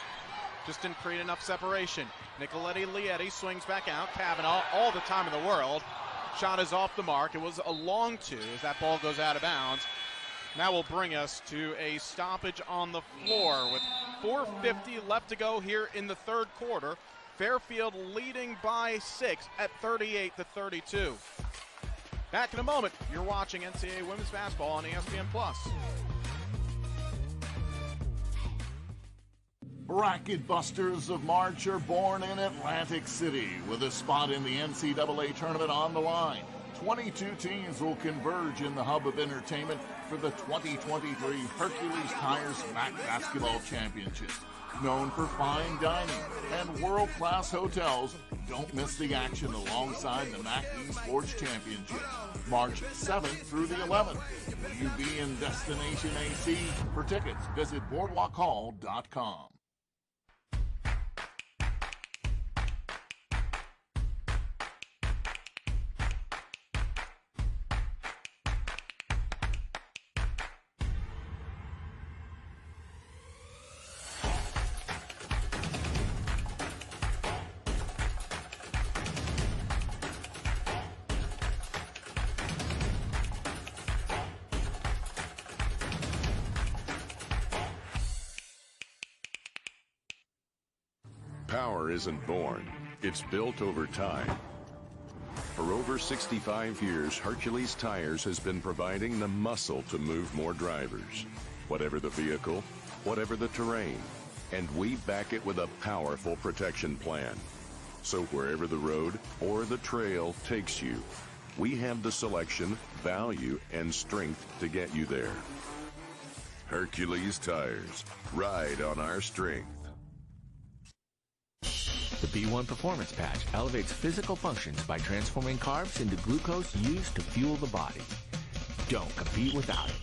Just didn't create enough separation. Nicoletti Lietti swings back out. Kavanaugh, all the time in the world. Shot is off the mark. It was a long 2 as that ball goes out of bounds. Now will bring us to a stoppage on the floor with 4:50 left to go here in the third quarter. Fairfield leading by 6 at 38-32. Back in a moment. You're watching NCAA Women's Basketball on ESPN+. Bracket Busters of March are born in Atlantic City with a spot in the NCAA tournament on the line. 22 teams will converge in the hub of entertainment for the 2023 Hercules Tires MAC Basketball Championship. Known for fine dining and world-class hotels, don't miss the action alongside the MAC Esports Championship. March 7th through the 11th. Will you be in Destination AC? For tickets, visit boardwalkhall.com. Power isn't born, it's built over time. For over 65 years, Hercules Tires has been providing the muscle to move more drivers. Whatever the vehicle, whatever the terrain, and we back it with a powerful protection plan. So wherever the road or the trail takes you, we have the selection, value, and strength to get you there. Hercules Tires, ride on our strength. The B1 Performance Patch elevates physical functions by transforming carbs into glucose used to fuel the body. Don't compete without it.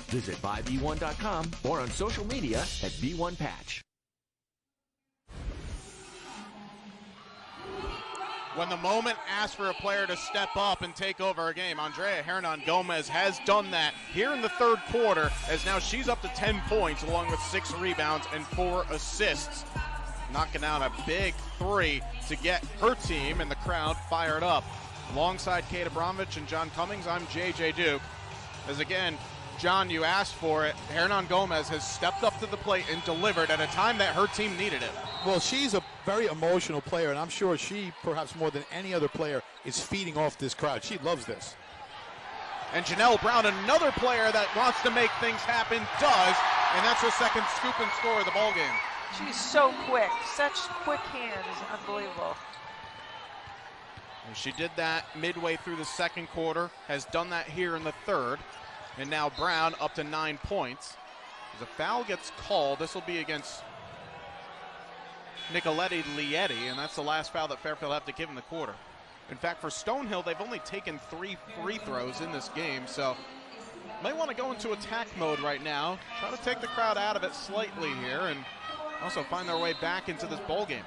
Visit buyb1.com or on social media at B1Patch. When the moment asks for a player to step up and take over a game, Andrea Hernan Gomez has done that here in the third quarter, as now she's up to 10 points along with 6 rebounds and 4 assists. Knocking down a big 3 to get her team and the crowd fired up. Alongside Kate Abramovich and John Cummings, I'm JJ Duke. As again, John, you asked for it. Hernan Gomez has stepped up to the plate and delivered at a time that her team needed it. Well, she's a very emotional player, and I'm sure she, perhaps more than any other player, is feeding off this crowd. She loves this. And Janelle Brown, another player that wants to make things happen, does, and that's her second scoop and score of the ballgame. She's so quick. Such quick hands. Unbelievable. And she did that midway through the second quarter, has done that here in the third. And now Brown up to 9 points. As a foul gets called, this will be against Nicoletti Lietti, and that's the last foul that Fairfield have to give in the quarter. In fact, for Stonehill, they've only taken 3 free throws in this game, so might want to go into attack mode right now, try to take the crowd out of it slightly here, and also find their way back into this bowl game.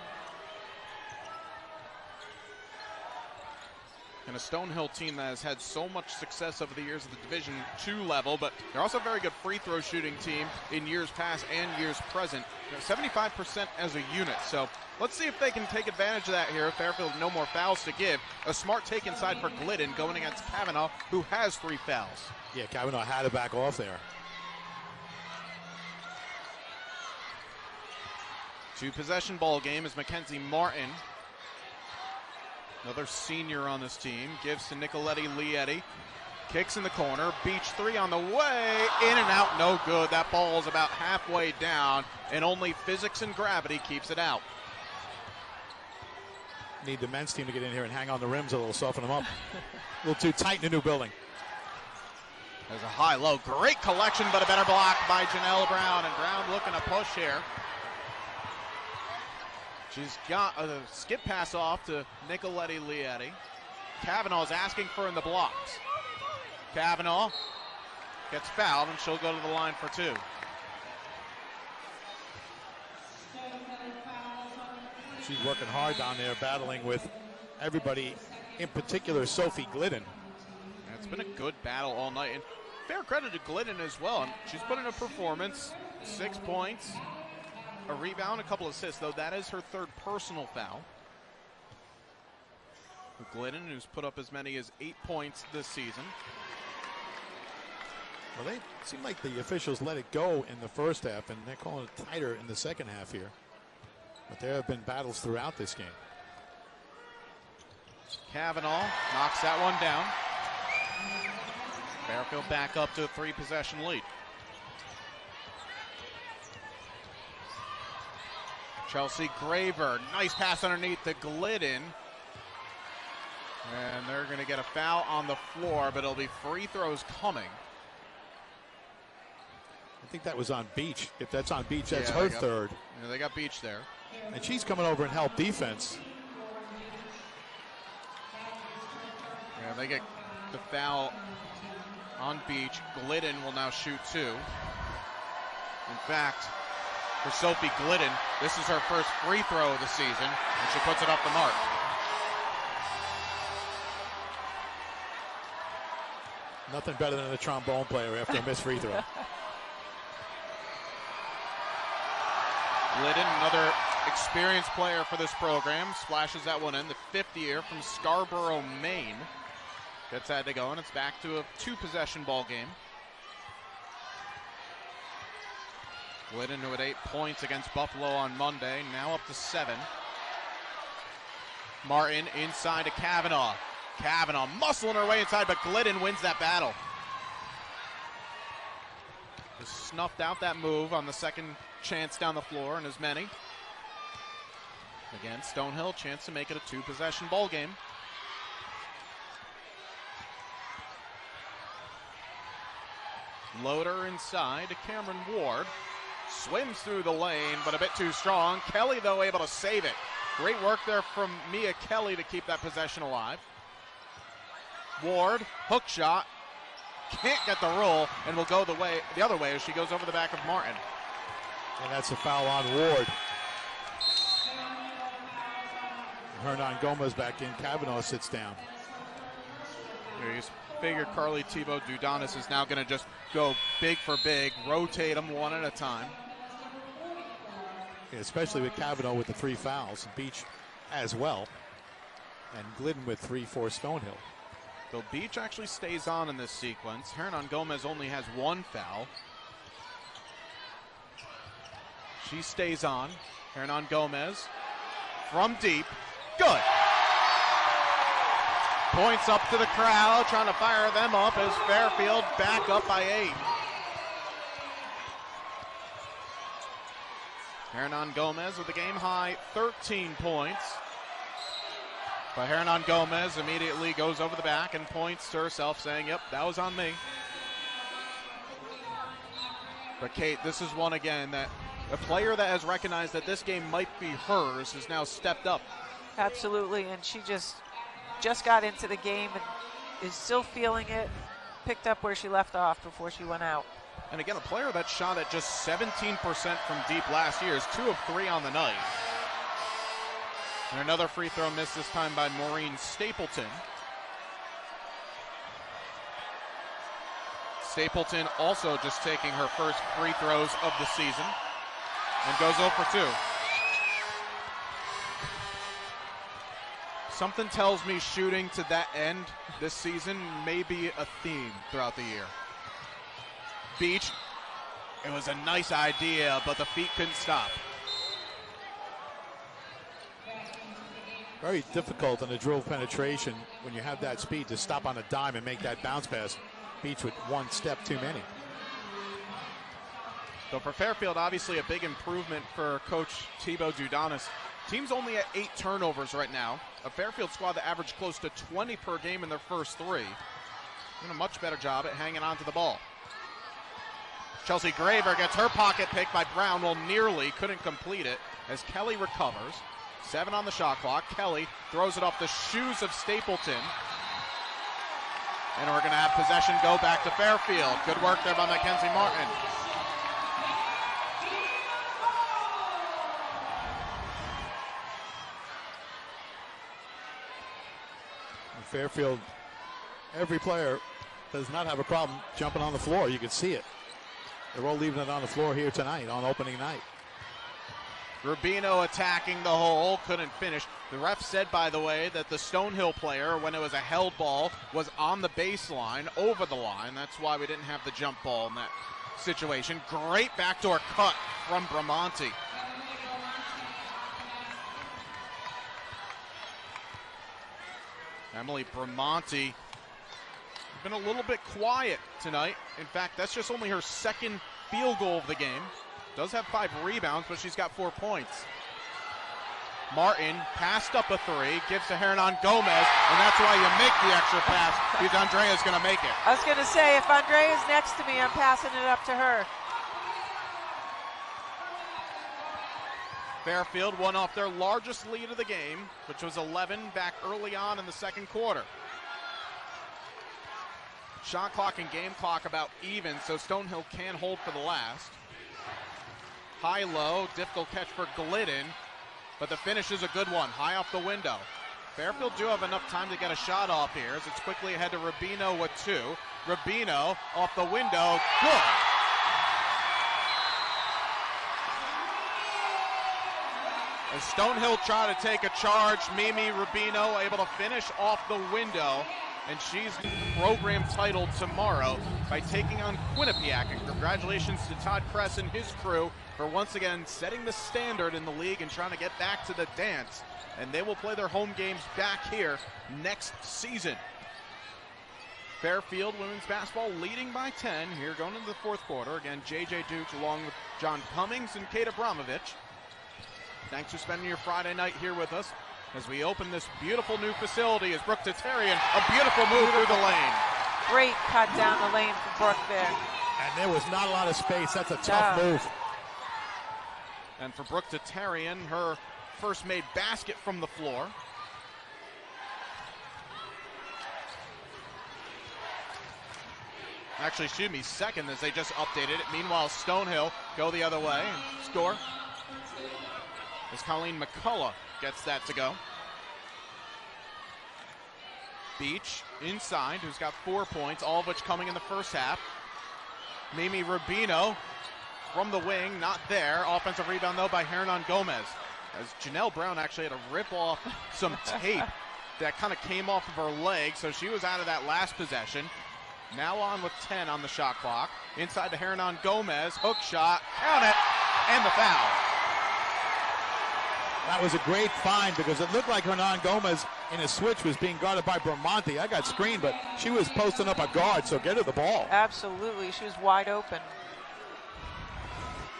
And a Stonehill team that has had so much success over the years at the Division II level, but they're also a very good free throw shooting team in years past and years present. They're 75% as a unit, so let's see if they can take advantage of that here. Fairfield, no more fouls to give. A smart take inside for Glidden going against Kavanaugh, who has 3 fouls. Yeah, Kavanaugh had to back off there. 2-possession ball game as Mackenzie Martin, another senior on this team, gives to Nicoletti Lietti. Kicks in the corner, Beach 3 on the way, in and out, no good. That ball is about halfway down, and only physics and gravity keeps it out. Need the men's team to get in here and hang on the rims a little, soften them up. A little too tight in the new building. There's a high-low, great collection, but a better block by Janelle Brown, and Brown looking to push here. She's got a skip pass off to Nicoletti Lietti. Kavanaugh's asking for in the blocks. Kavanaugh gets fouled, and she'll go to the line for 2. She's working hard down there, battling with everybody, in particular Sophie Glidden. It's been a good battle all night, and fair credit to Glidden as well. She's put in a performance, 6 points, a rebound, a couple assists, though that is her 3rd personal foul. Glidden, who's put up as many as 8 points this season. Well, they seem like the officials let it go in the first half, and they're calling it tighter in the second half here. But there have been battles throughout this game. Kavanaugh knocks that one down. Fairfield back up to a 3-possession lead. Chelsea Graver, nice pass underneath to Glidden. And they're going to get a foul on the floor, but it'll be free throws coming. I think that was on Beach. If that's on Beach, that's her 3rd. Yeah, they got Beach there. And she's coming over and help defense. Yeah, they get the foul on Beach. Glidden will now shoot 2. In fact, for Sophie Glidden, this is her first free throw of the season, and she puts it off the mark. Nothing better than a trombone player after a missed free throw. Glidden, another experienced player for this program, splashes that one in, the 5th year from Scarborough, Maine. Gets that to go, and it's back to a 2-possession ball game. Glidden, who had 8 points against Buffalo on Monday, now up to 7. Martin inside to Kavanaugh. Kavanaugh muscling her way inside, but Glidden wins that battle. Just snuffed out that move on the second chance down the floor, and as many. Again, Stonehill, chance to make it a 2-possession ball game. Loader inside to Cameron Ward. Swims through the lane, but a bit too strong. Kelly, though, able to save it. Great work there from Mia Kelly to keep that possession alive. Ward, hook shot. Can't get the roll, and will go the other way as she goes over the back of Martin. And that's a foul on Ward. Hernan Gomez back in. Kavanaugh sits down. You figured Carly Thibault-Dudonis is now going to just go big for big, rotate them one at a time. Yeah, especially with Kavanaugh with the 3 fouls. Beach as well. And Glidden with 3 for Stonehill. Though Beach actually stays on in this sequence. Hernan Gomez only has 1 foul. She stays on. Hernan Gomez from deep. Good. Points up to the crowd, trying to fire them up as Fairfield back up by 8. Hernan Gomez with a game high 13 points. But Hernan Gomez immediately goes over the back and points to herself, saying, yep, that was on me. But Kate, this is one again that a player that has recognized that this game might be hers has now stepped up. Absolutely, and she just got into the game and is still feeling it, picked up where she left off before she went out. And again, a player that shot at just 17% from deep last year is 2 of 3 on the night. And another free throw missed this time by Maureen Stapleton. Stapleton also just taking her first free throws of the season and goes 0 for 2. Something tells me shooting to that end this season may be a theme throughout the year. Beach, it was a nice idea, but the feet couldn't stop. Very difficult on the dribble penetration when you have that speed to stop on a dime and make that bounce pass. Beach with one step too many. So for Fairfield, obviously a big improvement for Coach Thibaut Dudanis. Team's only at 8 turnovers right now. A Fairfield squad that averaged close to 20 per game in their first 3. Doing a much better job at hanging on to the ball. Chelsea Graver gets her pocket pick by Brown. Well, nearly couldn't complete it as Kelly recovers. 7 on the shot clock. Kelly throws it off the shoes of Stapleton. And we're going to have possession go back to Fairfield. Good work there by Mackenzie Martin. Fairfield, every player does not have a problem jumping on the floor. You can see it. They're all leaving it on the floor here tonight on opening night. Rubino attacking the hole, couldn't finish. The ref said, by the way, that the Stonehill player, when it was a held ball, was on the baseline, over the line. That's why we didn't have the jump ball in that situation. Great backdoor cut from Bramante. Emily Bramante been a little bit quiet tonight. In fact, that's just only her second field goal of the game. Does have 5 rebounds, but she's got 4 points. Martin passed up a 3, gives to Hernan Gomez, and that's why you make the extra pass because Andrea's going to make it. I was going to say, if Andrea's next to me, I'm passing it up to her. Fairfield won off their largest lead of the game, which was 11 back early on in the second quarter. Shot clock and game clock about even, so Stonehill can hold for the last. High-low, difficult catch for Glidden, but the finish is a good one, high off the window. Fairfield do have enough time to get a shot off here as it's quickly ahead to Rubino with 2. Rubino off the window, good. As Stonehill try to take a charge, Mimi Rubino able to finish off the window, and she's program title tomorrow by taking on Quinnipiac. And congratulations to Todd Kress and his crew for once again setting the standard in the league and trying to get back to the dance. And they will play their home games back here next season. Fairfield women's basketball leading by 10 here going into the fourth quarter. Again, J.J. Dukes along with John Cummings and Kate Abramovich. Thanks for spending your Friday night here with us as we open this beautiful new facility as Brooke Tatarian, a beautiful move through the lane. Great cut down the lane for Brooke there. And there was not a lot of space. That's a tough move. And for Brooke Tatarian, her first made basket from the floor. Actually, excuse me, second as they just updated it. Meanwhile, Stonehill go the other way and score. As Colleen McCullough gets that to go. Beach inside, who's got 4 points, all of which coming in the first half. Mimi Rubino from the wing, not there. Offensive rebound, though, by Hernan Gomez. As Janelle Brown actually had to rip off some tape that kind of came off of her leg, so she was out of that last possession. Now on with 10 on the shot clock. Inside to Hernan Gomez, hook shot, count it, and the foul. That was a great find because it looked like Hernan Gomez in a switch was being guarded by Bramante. I got screened, but she was posting up a guard, so get her the ball. Absolutely, she was wide open.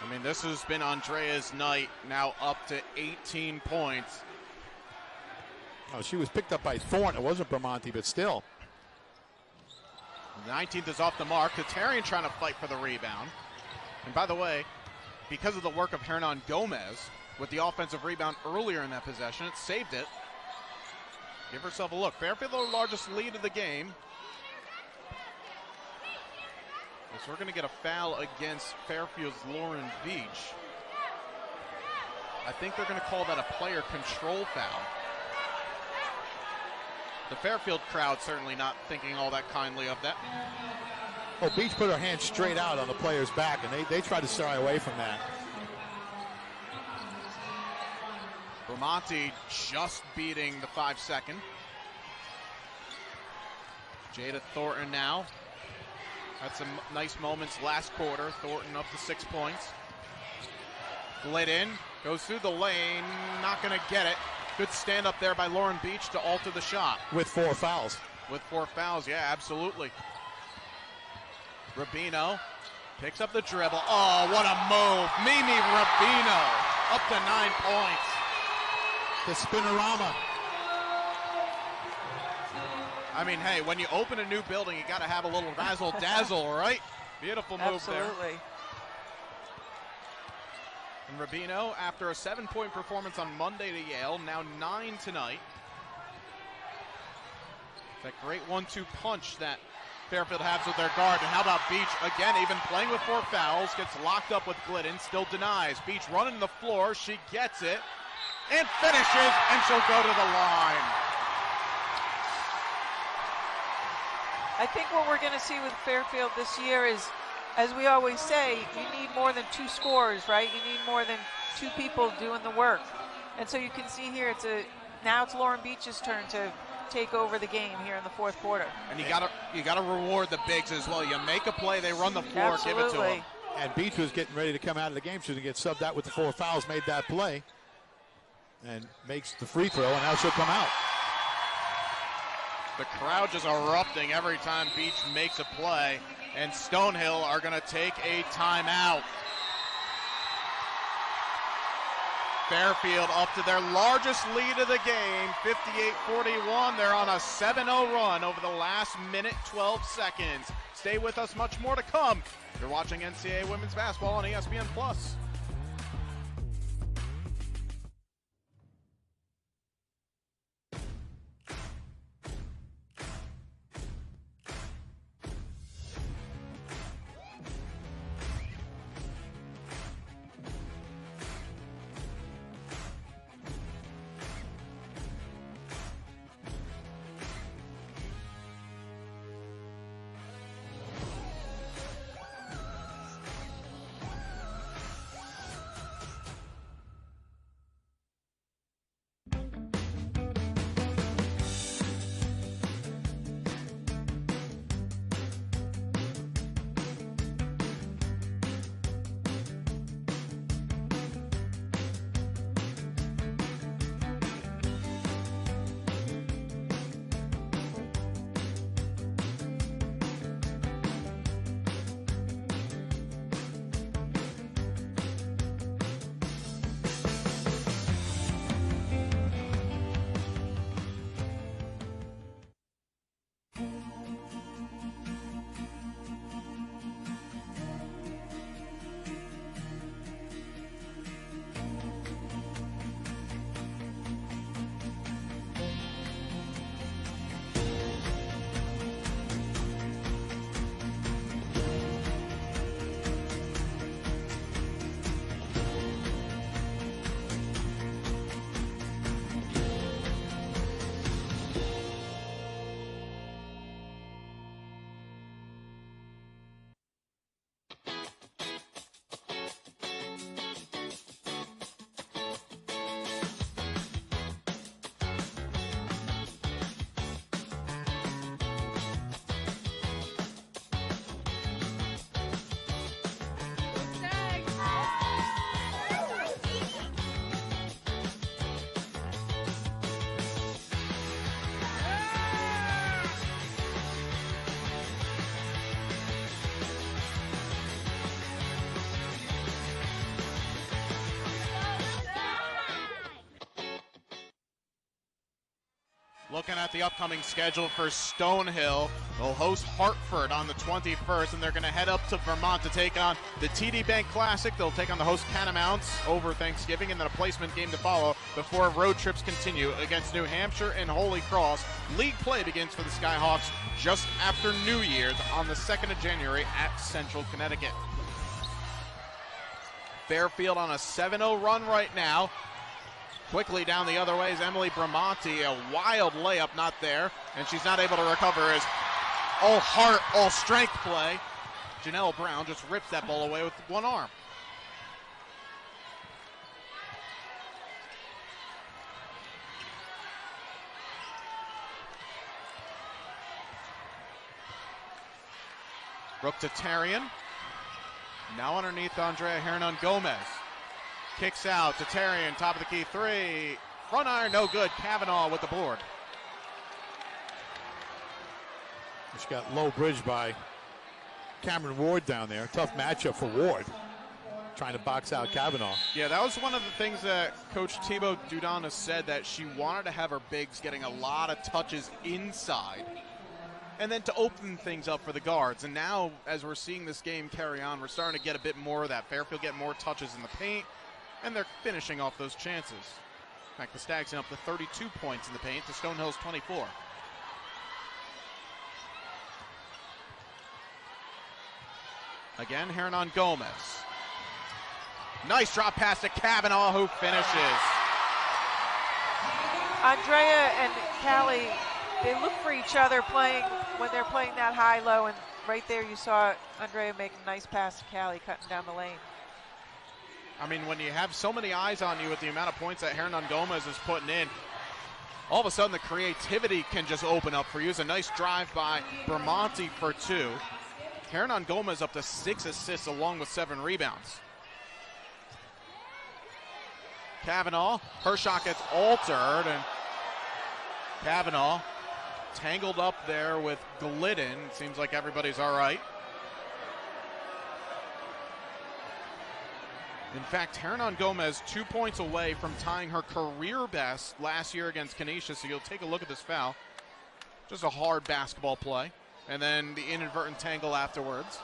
I mean, this has been Andrea's night, now up to 18 points. Oh, she was picked up by Thornton. It wasn't Bramante, but still. 19th is off the mark. Katarian trying to fight for the rebound. And by the way, because of the work of Hernan Gomez with the offensive rebound earlier in that possession, it saved it. Give herself a look. Fairfield, the largest lead of the game. So we're going to get a foul against Fairfield's Lauren Beach. I think they're going to call that a player control foul. The Fairfield crowd certainly not thinking all that kindly of that. Well, Beach put her hand straight out on the player's back, and they tried to shy away from that. Bramante just beating the 5-second. Jada Thornton now. Had some nice moments last quarter. Thornton up to 6 points. Glidden goes through the lane, not going to get it. Good stand up there by Lauren Beach to alter the shot. With 4 fouls. With 4 fouls, yeah, absolutely. Rubino picks up the dribble. Oh, what a move. Mimi Rubino up to 9 points. The spinorama. I mean, hey, when you open a new building, you got to have a little razzle-dazzle, right? Beautiful move there. Absolutely. And Rubino, after a 7-point performance on Monday to Yale, now 9 tonight. That great 1-2 punch that Fairfield has with their guard. And how about Beach, again, even playing with 4 fouls, gets locked up with Glidden, still denies. Beach running the floor, she gets it, and finishes, and she'll go to the line. I think what we're going to see with Fairfield this year is, as we always say, you need more than 2 scorers, right? You need more than 2 people doing the work. And so you can see here, now it's Lauren Beach's turn to take over the game here in the 4th quarter. And you gotta reward the bigs as well. You make a play, they run the floor, Absolutely. give it to them. And Beach was getting ready to come out of the game. She was going to get subbed out with the 4 fouls, made that play, and makes the free throw, and now she'll come out. The crowd just erupting every time Beach makes a play, and Stonehill are going to take a timeout. Fairfield up to their largest lead of the game, 58-41. They're on a 7-0 run over the last minute, 12 seconds. Stay with us, much more to come. You're watching NCAA Women's Basketball on ESPN+. Looking at the upcoming schedule for Stonehill, they'll host Hartford on the 21st, and they're going to head up to Vermont to take on the TD Bank Classic. They'll take on the host Catamounts over Thanksgiving, and then a placement game to follow before road trips continue against New Hampshire and Holy Cross. League play begins for the Skyhawks just after New Year's on the 2nd of January at Central Connecticut. Fairfield on a 7-0 run right now. Quickly down the other way is Emily Bramante. A wild layup not there, and she's not able to recover as all heart, all strength play. Janelle Brown just rips that ball away with one arm. Brooke Tatarian. Now underneath Andrea Hernan-Gomez. Kicks out, Tatarian, top of the key, three. Front iron, no good. Kavanaugh with the board. She got low bridge by Cameron Ward down there. Tough matchup for Ward, trying to box out Kavanaugh. Yeah, that was one of the things that Coach Thibaut Dudon has said, that she wanted to have her bigs getting a lot of touches inside and then to open things up for the guards. And now, as we're seeing this game carry on, we're starting to get a bit more of that. Fairfield get more touches in the paint, and they're finishing off those chances. In fact, the Stags up to 32 points in the paint to Stonehill's 24. Again, Hernan-Gomez. Nice drop pass to Kavanaugh, who finishes. Andrea and Callie, they look for each other playing when they're playing that high-low, and right there you saw Andrea make a nice pass to Callie cutting down the lane. I mean, when you have so many eyes on you with the amount of points that Hernan-Gomez is putting in, all of a sudden the creativity can just open up for you. It's a nice drive by Bramante for two. Hernan-Gomez up to 6 assists along with 7 rebounds. Kavanaugh, her shot gets altered, and Kavanaugh tangled up there with Glidden. Seems like everybody's all right. In fact, Hernan-Gomez 2 points away from tying her career best last year against Canisius, so you'll take a look at this foul. Just a hard basketball play, and then the inadvertent tangle afterwards.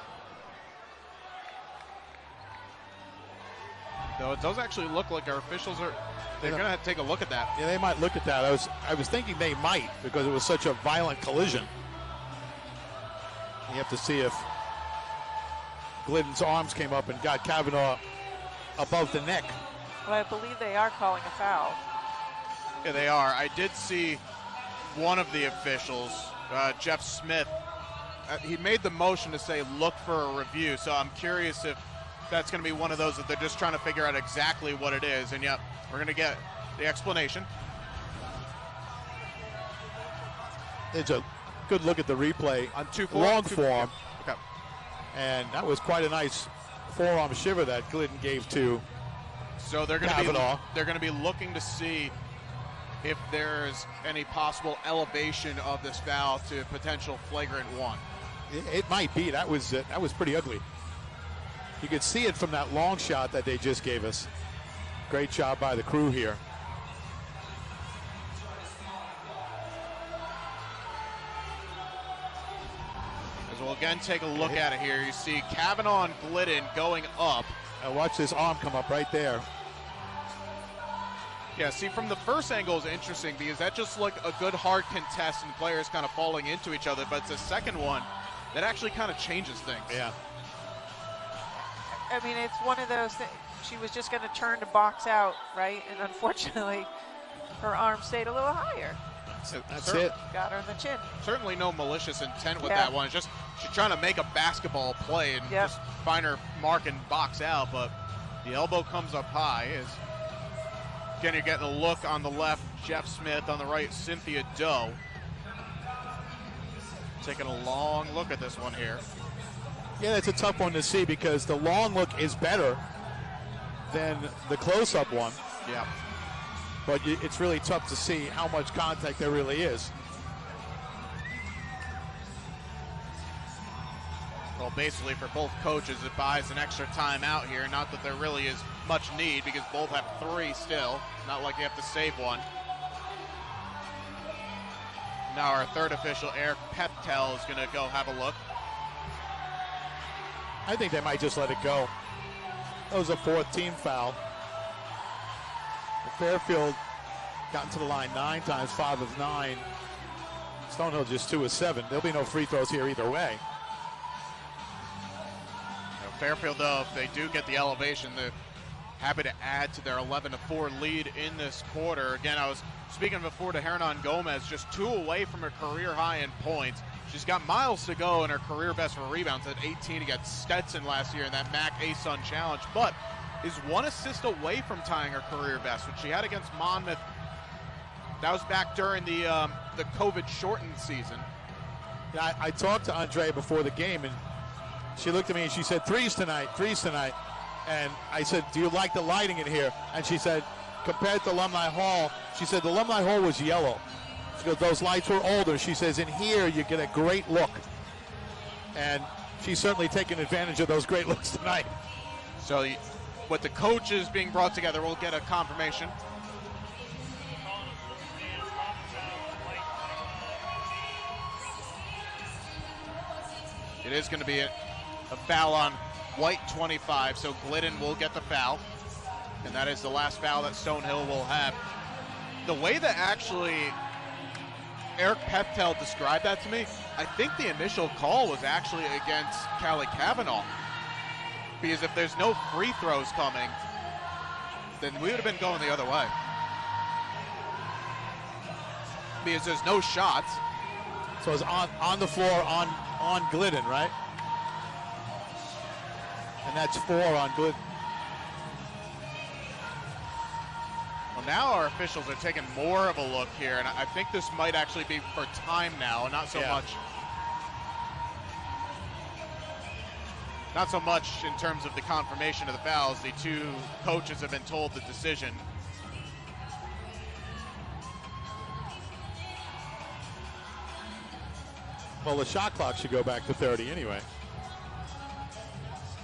Though it does actually look like our officials they're going to have to take a look at that. Yeah, they might look at that. I was thinking they might, because it was such a violent collision. You have to see if Glidden's arms came up and got Kavanaugh above the neck. Well, I believe they are calling a foul. Yeah, they are. I did see one of the officials, Jeff Smith, he made the motion to say look for a review, so I'm curious if that's going to be one of those that they're just trying to figure out exactly what it is. And yep, we're going to get the explanation. It's a good look at the replay on long form. Okay. And that was quite a nice forearm shiver that Glidden gave to So they're going to be looking to see if there's any possible elevation of this foul to potential flagrant one. It might be. That was pretty ugly. You could see it from that long shot that they just gave us. Great job by the crew here. As we'll again take a look at it here, you see Kavanaugh and Glidden going up. Watch this arm come up right there. Yeah, see, from the first angle is interesting because that just looked a good hard contest and players kind of falling into each other, but it's the second one that actually kind of changes things. Yeah. I mean, it's one of those things. She was just going to turn to box out, right? And unfortunately, her arm stayed a little higher. That's it. Got her in the chin. Certainly no malicious intent with that one. It's just she's trying to make a basketball play and just find her mark and box out, but the elbow comes up high. Again, you're getting a look on the left, Jeff Smith, on the right, Cynthia Doe. Taking a long look at this one here. Yeah, it's a tough one to see because the long look is better than the close-up one. Yeah. But it's really tough to see how much contact there really is. Well, basically for both coaches, it buys an extra timeout here. Not that there really is much need because both have 3 still. Not like you have to save one. Now our third official, Eric Peptel, is going to go have a look. I think they might just let it go. That was a fourth team foul. Fairfield gotten to the line 9 times, 5 of 9. Stonehill just 2 of 7. There'll be no free throws here either way. Fairfield, though, if they do get the elevation, they're happy to add to their 11-4 lead in this quarter. Again, I was speaking before to Hernan Gomez, just 2 away from her career high in points. She's got miles to go in her career best for rebounds at 18 against Stetson last year in that MAC A-Sun Challenge, but is 1 assist away from tying her career best, which she had against Monmouth. That was back during the COVID-shortened season. Yeah, I talked to Andre before the game, and she looked at me and she said, threes tonight. And I said, do you like the lighting in here? And she said, compared to Alumni Hall, she said the Alumni Hall was yellow. She goes, those lights were older. She says, in here you get a great look. And she's certainly taken advantage of those great looks tonight. So with the coaches being brought together, we'll get a confirmation. It is going to be a foul on White 25, so Glidden will get the foul. And that is the last foul that Stonehill will have. The way that actually Eric Peptel described that to me, I think the initial call was actually against Callie Kavanaugh. Because if there's no free throws coming, then we would have been going the other way. Because there's no shots. So it's on the floor on Glidden, right? And that's 4 on Glidden. Well, now our officials are taking more of a look here, and I think this might actually be for time now, and not so much in terms of the confirmation of the fouls. The 2 coaches have been told the decision. Well, the shot clock should go back to 30 anyway.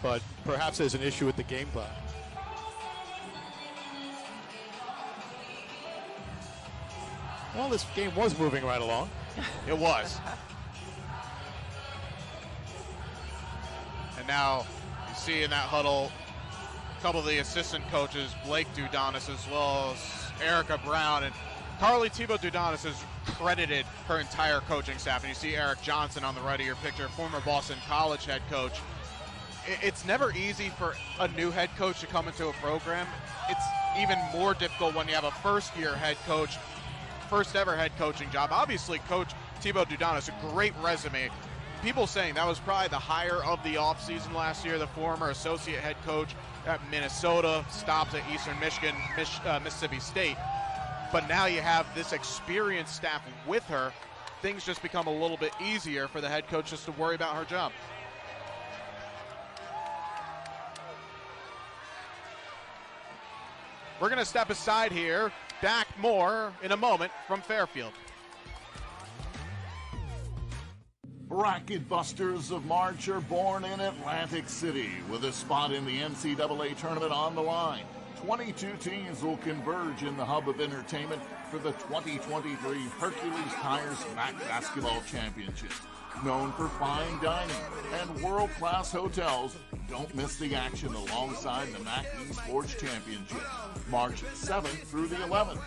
But perhaps there's an issue with the game clock. Well, this game was moving right along. It was. And now you see in that huddle a couple of the assistant coaches, Blake Dudonis as well as Erica Brown. And Carly Thibault-Dudonis has credited her entire coaching staff. And you see Eric Johnson on the right of your picture, former Boston College head coach. It's never easy for a new head coach to come into a program. It's even more difficult when you have a first-year head coach, first ever head coaching job. Obviously, Coach Thibault-Dudonis, a great resume. People saying that was probably the hire of the offseason last year, the former associate head coach at Minnesota, stopped at Eastern Michigan, Mississippi State. But now you have this experienced staff with her. Things just become a little bit easier for the head coach just to worry about her job. We're going to step aside here. Back more in a moment from Fairfield. Bracket Busters of March are born in Atlantic City with a spot in the NCAA tournament on the line. 22 teams will converge in the hub of entertainment for the 2023 Hercules Tires MAC Basketball Championship. Known for fine dining and world-class hotels, don't miss the action alongside the MAC Esports Championship. March 7th through the 11th.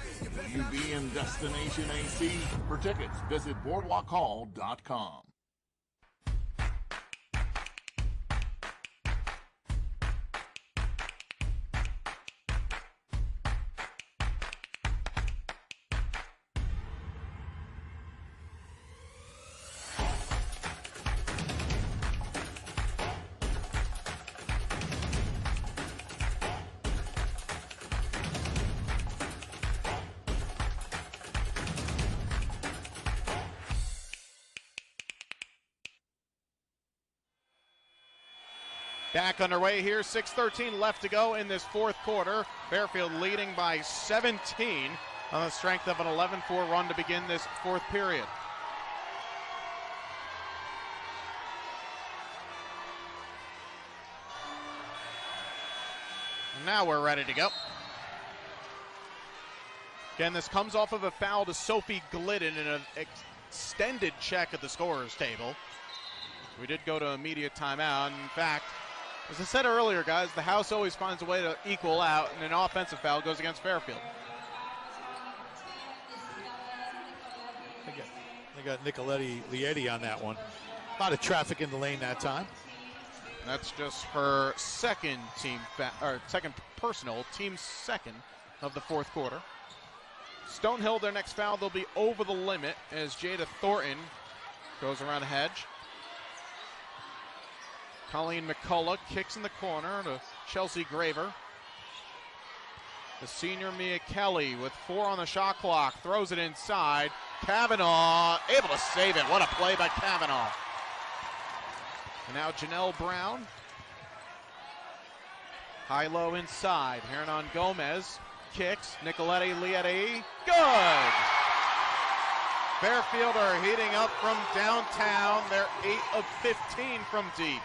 UB and Destination AC. For tickets, visit boardwalkhall.com. Back underway here, 6:13 left to go in this fourth quarter. Fairfield leading by 17 on the strength of an 11-4 run to begin this fourth period. Now we're ready to go. Again, this comes off of a foul to Sophie Glidden in an extended check at the scorer's table. We did go to immediate timeout. In fact, as I said earlier, guys, the house always finds a way to equal out, and an offensive foul goes against Fairfield. They got Nicoletti Lietti on that one. A lot of traffic in the lane that time. That's just her second personal, team second of the fourth quarter. Stonehill, their next foul, they'll be over the limit as Jada Thornton goes around the hedge. Colleen McCullough kicks in the corner to Chelsea Graver. The senior Mia Kelly with 4 on the shot clock throws it inside. Kavanaugh able to save it. What a play by Kavanaugh. And now Janelle Brown. High-low inside. Hernan Gomez kicks. Nicoletti Lietti. Good! Fairfield are heating up from downtown. They're 8 of 15 from deep.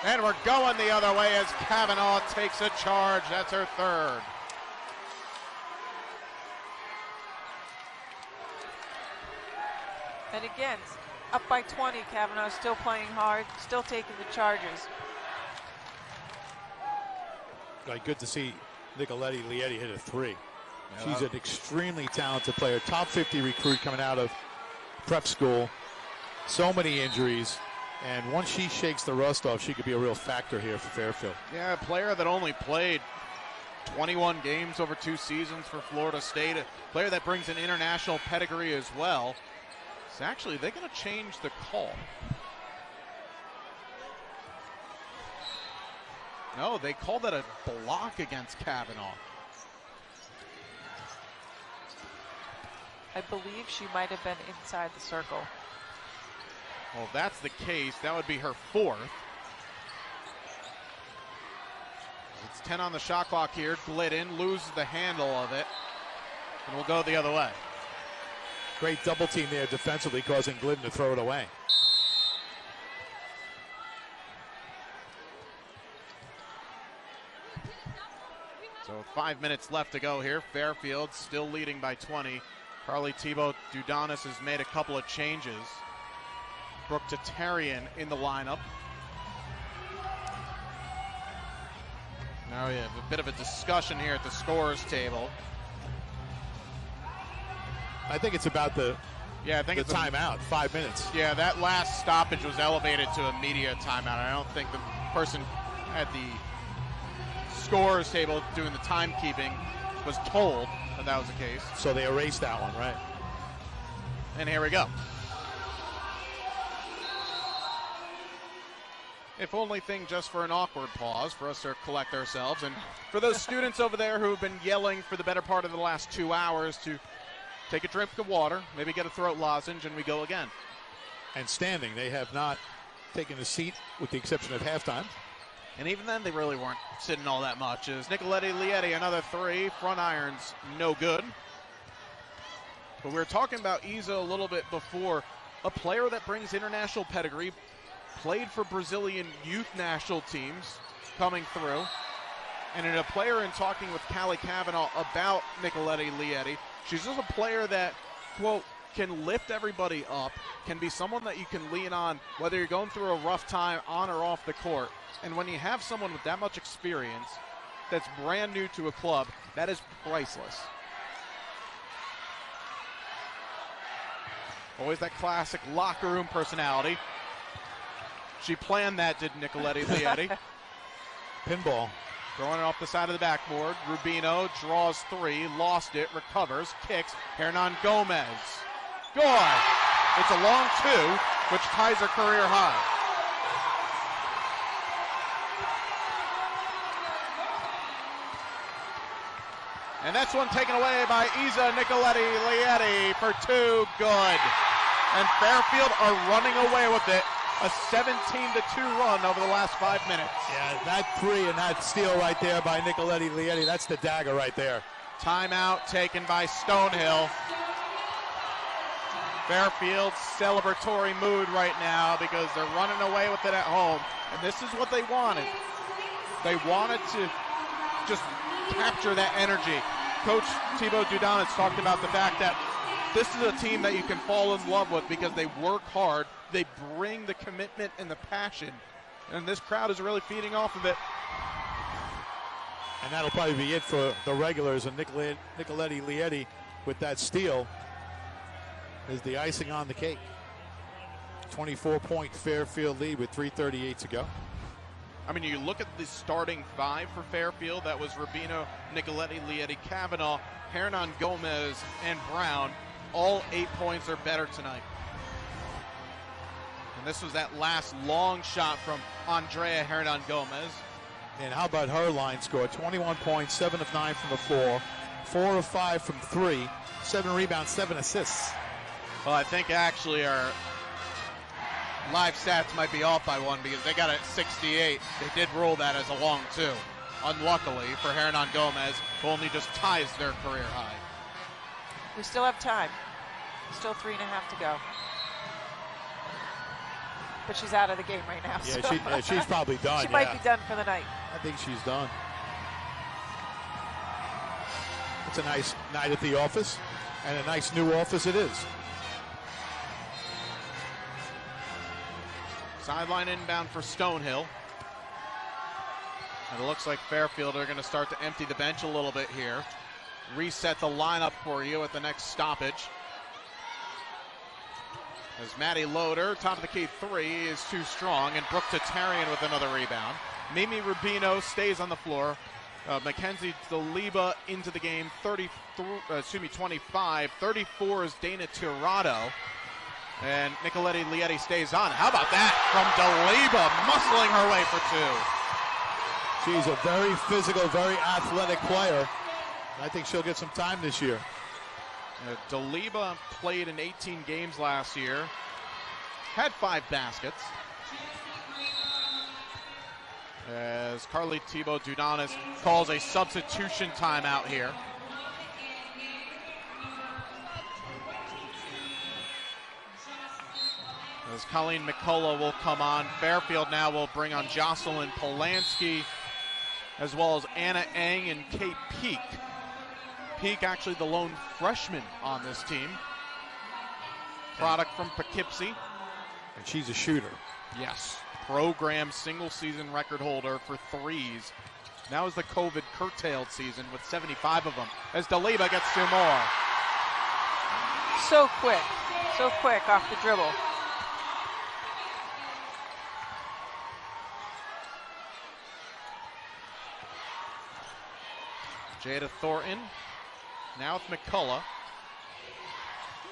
And we're going the other way as Kavanaugh takes a charge. That's her third. And again, up by 20, Kavanaugh still playing hard, still taking the charges. Right, good to see Nicoletti Lietti hit a 3. She's an extremely talented player. Top 50 recruit coming out of prep school. So many injuries. And once she shakes the rust off, she could be a real factor here for Fairfield. Yeah, a player that only played 21 games over 2 seasons for Florida State. A player that brings an international pedigree as well. So actually, they're going to change the call. No, they called that a block against Kavanaugh. I believe she might have been inside the circle. Well, if that's the case, that would be her 4th. It's 10 on the shot clock here. Glidden loses the handle of it, and we'll go the other way. Great double team there defensively, causing Glidden to throw it away. So 5 minutes left to go here. Fairfield still leading by 20. Carly Thibault-Dudanis has made a couple of changes. Brooke Tatarian in the lineup. Now we have a bit of a discussion here at the scorer's table. I think it's about the timeout, 5 minutes. Yeah, that last stoppage was elevated to a media timeout. I don't think the person at the scorer's table doing the timekeeping was told that was the case. So they erased that one, right? And here we go. If only thing just for an awkward pause for us to collect ourselves. And for those students over there who have been yelling for the better part of the last 2 hours to take a drink of water, maybe get a throat lozenge, and we go again. And standing, they have not taken a seat with the exception of halftime. And even then, they really weren't sitting all that much. As Nicoletti Lietti, another 3. Front irons, no good. But we were talking about Isa a little bit before. A player that brings international pedigree, played for Brazilian youth national teams coming through. And in a player in talking with Callie Kavanaugh about Nicoletti Lietti, she's just a player that, quote, can lift everybody up, can be someone that you can lean on, whether you're going through a rough time on or off the court. And when you have someone with that much experience that's brand new to a club, that is priceless. Always that classic locker room personality. She planned that, did Nicoletti Lietti. Pinball. Throwing it off the side of the backboard. Rubino draws 3, lost it, recovers, kicks. Hernan Gomez. Good. It's a long 2, which ties her career high. And that's one taken away by Isa Nicoletti Lietti for 2. Good. And Fairfield are running away with it. A 17-2 run over the last 5 minutes. Yeah, that 3 and that steal right there by Nicoletti Lietti, that's the dagger right there. Timeout taken by Stonehill. Fairfield's celebratory mood right now because they're running away with it at home. And this is what they wanted. They wanted to just capture that energy. Coach Thibault-Dudanis talked about the fact that this is a team that you can fall in love with because they work hard. They bring the commitment and the passion. And this crowd is really feeding off of it. And that'll probably be it for the regulars. And Nicoletti Lietti with that steal is the icing on the cake. 24-point Fairfield lead with 3:38 to go. I mean, you look at the starting five for Fairfield. That was Rubino, Nicoletti, Lietti, Kavanaugh, Hernan Gomez, and Brown. All 8 points or better tonight. And this was that last long shot from Andrea Hernan Gomez. And how about her line score? 21 points, 7 of 9 from the floor, 4 of 5 from 3, 7 rebounds, 7 assists. Well, I think actually our live stats might be off by one because they got it at 68. They did rule that as a long two. Unluckily for Hernan Gomez, who only just ties their career high. We still have time. Still 3.5 to go. But she's out of the game right now. Yeah, so. she's probably done. She might be done for the night. I think she's done. It's a nice night at the office, and a nice new office it is. Sideline inbound for Stonehill. And it looks like Fairfield are going to start to empty the bench a little bit here. Reset the lineup for you at the next stoppage. As Maddie Loader, top of the key three, is too strong, and Brooke Tatarian with another rebound. Mimi Rubino stays on the floor. Mackenzie Daliba into the game, 25. 34 is Dana Tirado. And Nicoletti Lietti stays on. How about that from Daliba, muscling her way for two. She's a very physical, very athletic player. I think she'll get some time this year. Daliba played in 18 games last year. Had 5 baskets. As Carly Thibault-Dudanis calls a substitution timeout here. As Colleen McCullough will come on. Fairfield now will bring on Jocelyn Polanski, as well as Anna Eng and Kate Peak. Peak actually the lone freshman on this team. Product from Poughkeepsie. And she's a shooter. Yes. Program single season record holder for threes. Now is the COVID curtailed season with 75 of them. As Daliba gets 2 more. So quick off the dribble. Jada Thornton, now with McCullough.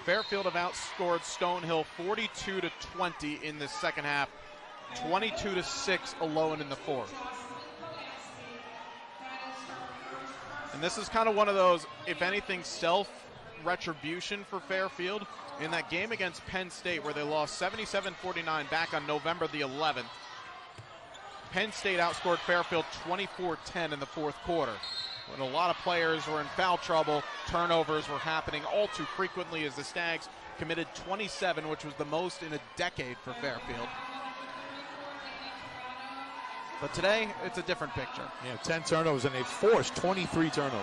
Fairfield have outscored Stonehill 42-20 in the second half, 22-6 alone in the fourth. And this is kind of one of those, if anything, self-retribution for Fairfield. In that game against Penn State where they lost 77-49 back on November the 11th, Penn State outscored Fairfield 24-10 in the fourth quarter. When a lot of players were in foul trouble, turnovers were happening all too frequently as the Stags committed 27, which was the most in a decade for Fairfield. But today, it's a different picture. Yeah, 10 turnovers, and they forced 23 turnovers.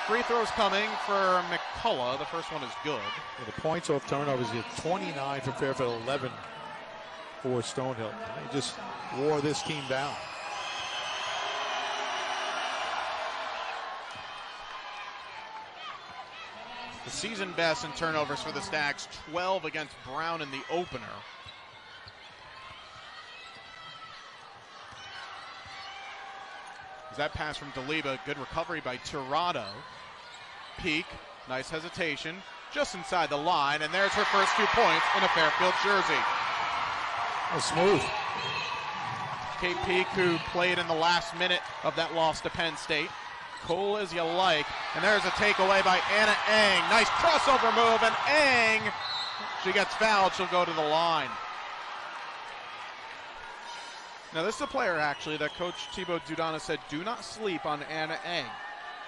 Free throws coming for McCullough. The first one is good. Yeah, the points off turnovers, 29 for Fairfield, 11 for Stonehill. They just wore this team down. The season best in turnovers for the Stags, 12 against Brown in the opener. As that pass from Daliba, good recovery by Tirado. Peak, nice hesitation, just inside the line, and there's her first 2 points in a Fairfield jersey. Oh, smooth. Kate Peak, who played in the last minute of that loss to Penn State. Cool as you like. And there's a takeaway by Anna Eng. Nice crossover move, and Eng, she gets fouled. She'll go to the line. Now, this is a player, actually, that Coach Thibault-Dudanis said, do not sleep on Anna Eng.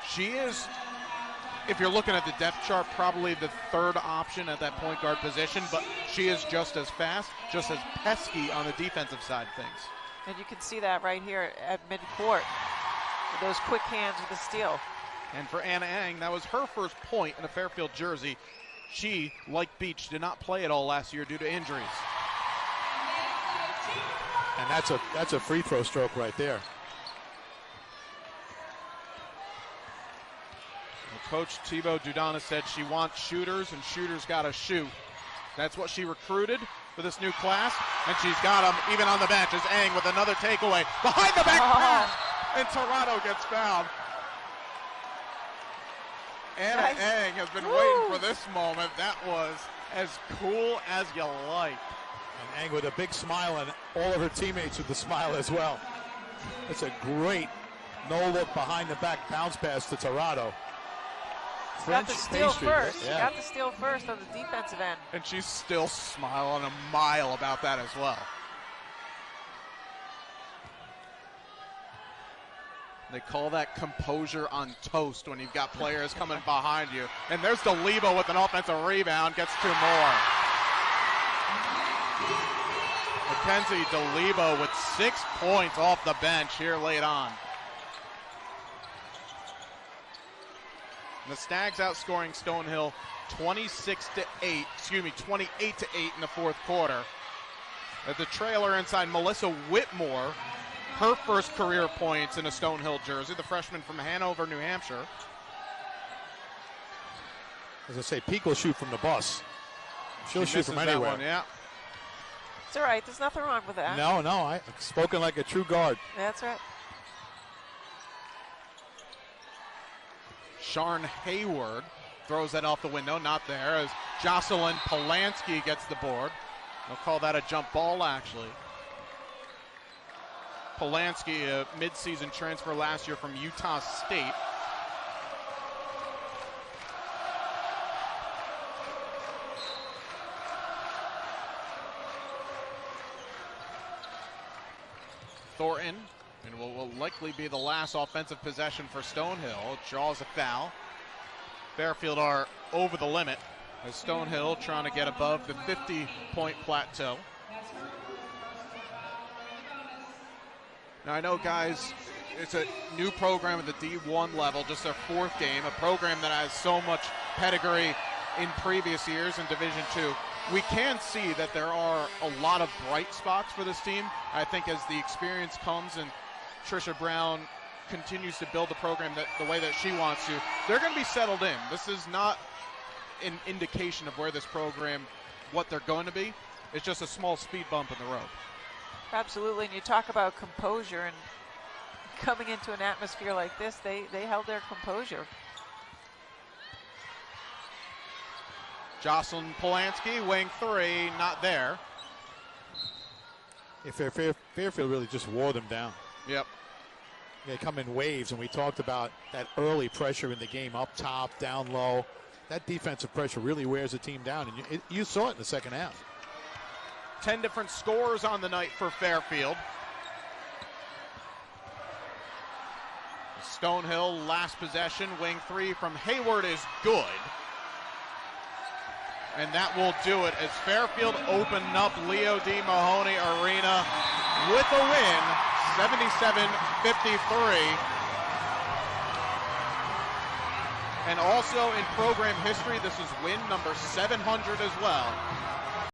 She is, if you're looking at the depth chart, probably the third option at that point guard position, but she is just as fast, just as pesky on the defensive side of things. And you can see that right here at midcourt. Those quick hands with the steal. And for Anna Ang, that was her first point in a Fairfield jersey. She, like Beach, did not play at all last year due to injuries. And that's a free throw stroke right there. Coach Thibaut Dudana said she wants shooters, and shooters got to shoot. That's what she recruited for this new class, and she's got them even on the bench as Ang with another takeaway. Behind the back pass, and Toronto gets fouled. Anna Ang has been waiting for this moment. That was as cool as you like. And Ang with a big smile, and all of her teammates with the smile as well. It's a great no-look behind-the-back bounce pass to Toronto. Got the steal first. Yeah. Got the steal first on the defensive end. And she's still smiling a mile about that as well. They call that composure on toast when you've got players coming behind you. And there's DeLebo with an offensive rebound, gets 2 more. Mackenzie DeLebo with 6 points off the bench here late on. The Stags outscoring Stonehill 28 to 8 in the fourth quarter. At the trailer inside Melissa Whitmore, her first career points in a Stonehill jersey, the freshman from Hanover, New Hampshire. As I say, Peak will shoot from the bus. She'll shoot from anywhere. One, yeah. It's all right. There's nothing wrong with that. No, I've spoken like a true guard. That's right. Sharn Hayward throws that off the window, not there, as Jocelyn Polanski gets the board. They'll call that a jump ball, actually. Polanski, a midseason transfer last year from Utah State. Thornton, and will likely be the last offensive possession for Stonehill. Draws a foul. Fairfield are over the limit as Stonehill trying to get above the 50-point plateau. Now I know, guys, it's a new program at the D1 level, just their 4th game, a program that has so much pedigree in previous years in Division II. We can see that there are a lot of bright spots for this team. I think as the experience comes and Trisha Brown continues to build the program the way that she wants to, they're going to be settled in. This is not an indication of where this program, what they're going to be. It's just a small speed bump in the road. Absolutely, and you talk about composure, and coming into an atmosphere like this, they held their composure. Jocelyn Polanski, wing 3, not there. Yeah, Fairfield really just wore them down. Yep. They come in waves, and we talked about that early pressure in the game, up top, down low. That defensive pressure really wears a team down, and you saw it in the second half. 10 different scores on the night for Fairfield. Stonehill, last possession, wing 3 from Hayward is good. And that will do it as Fairfield open up Leo D. Mahoney Arena with a win, 77-53. And also in program history, this is win number 700 as well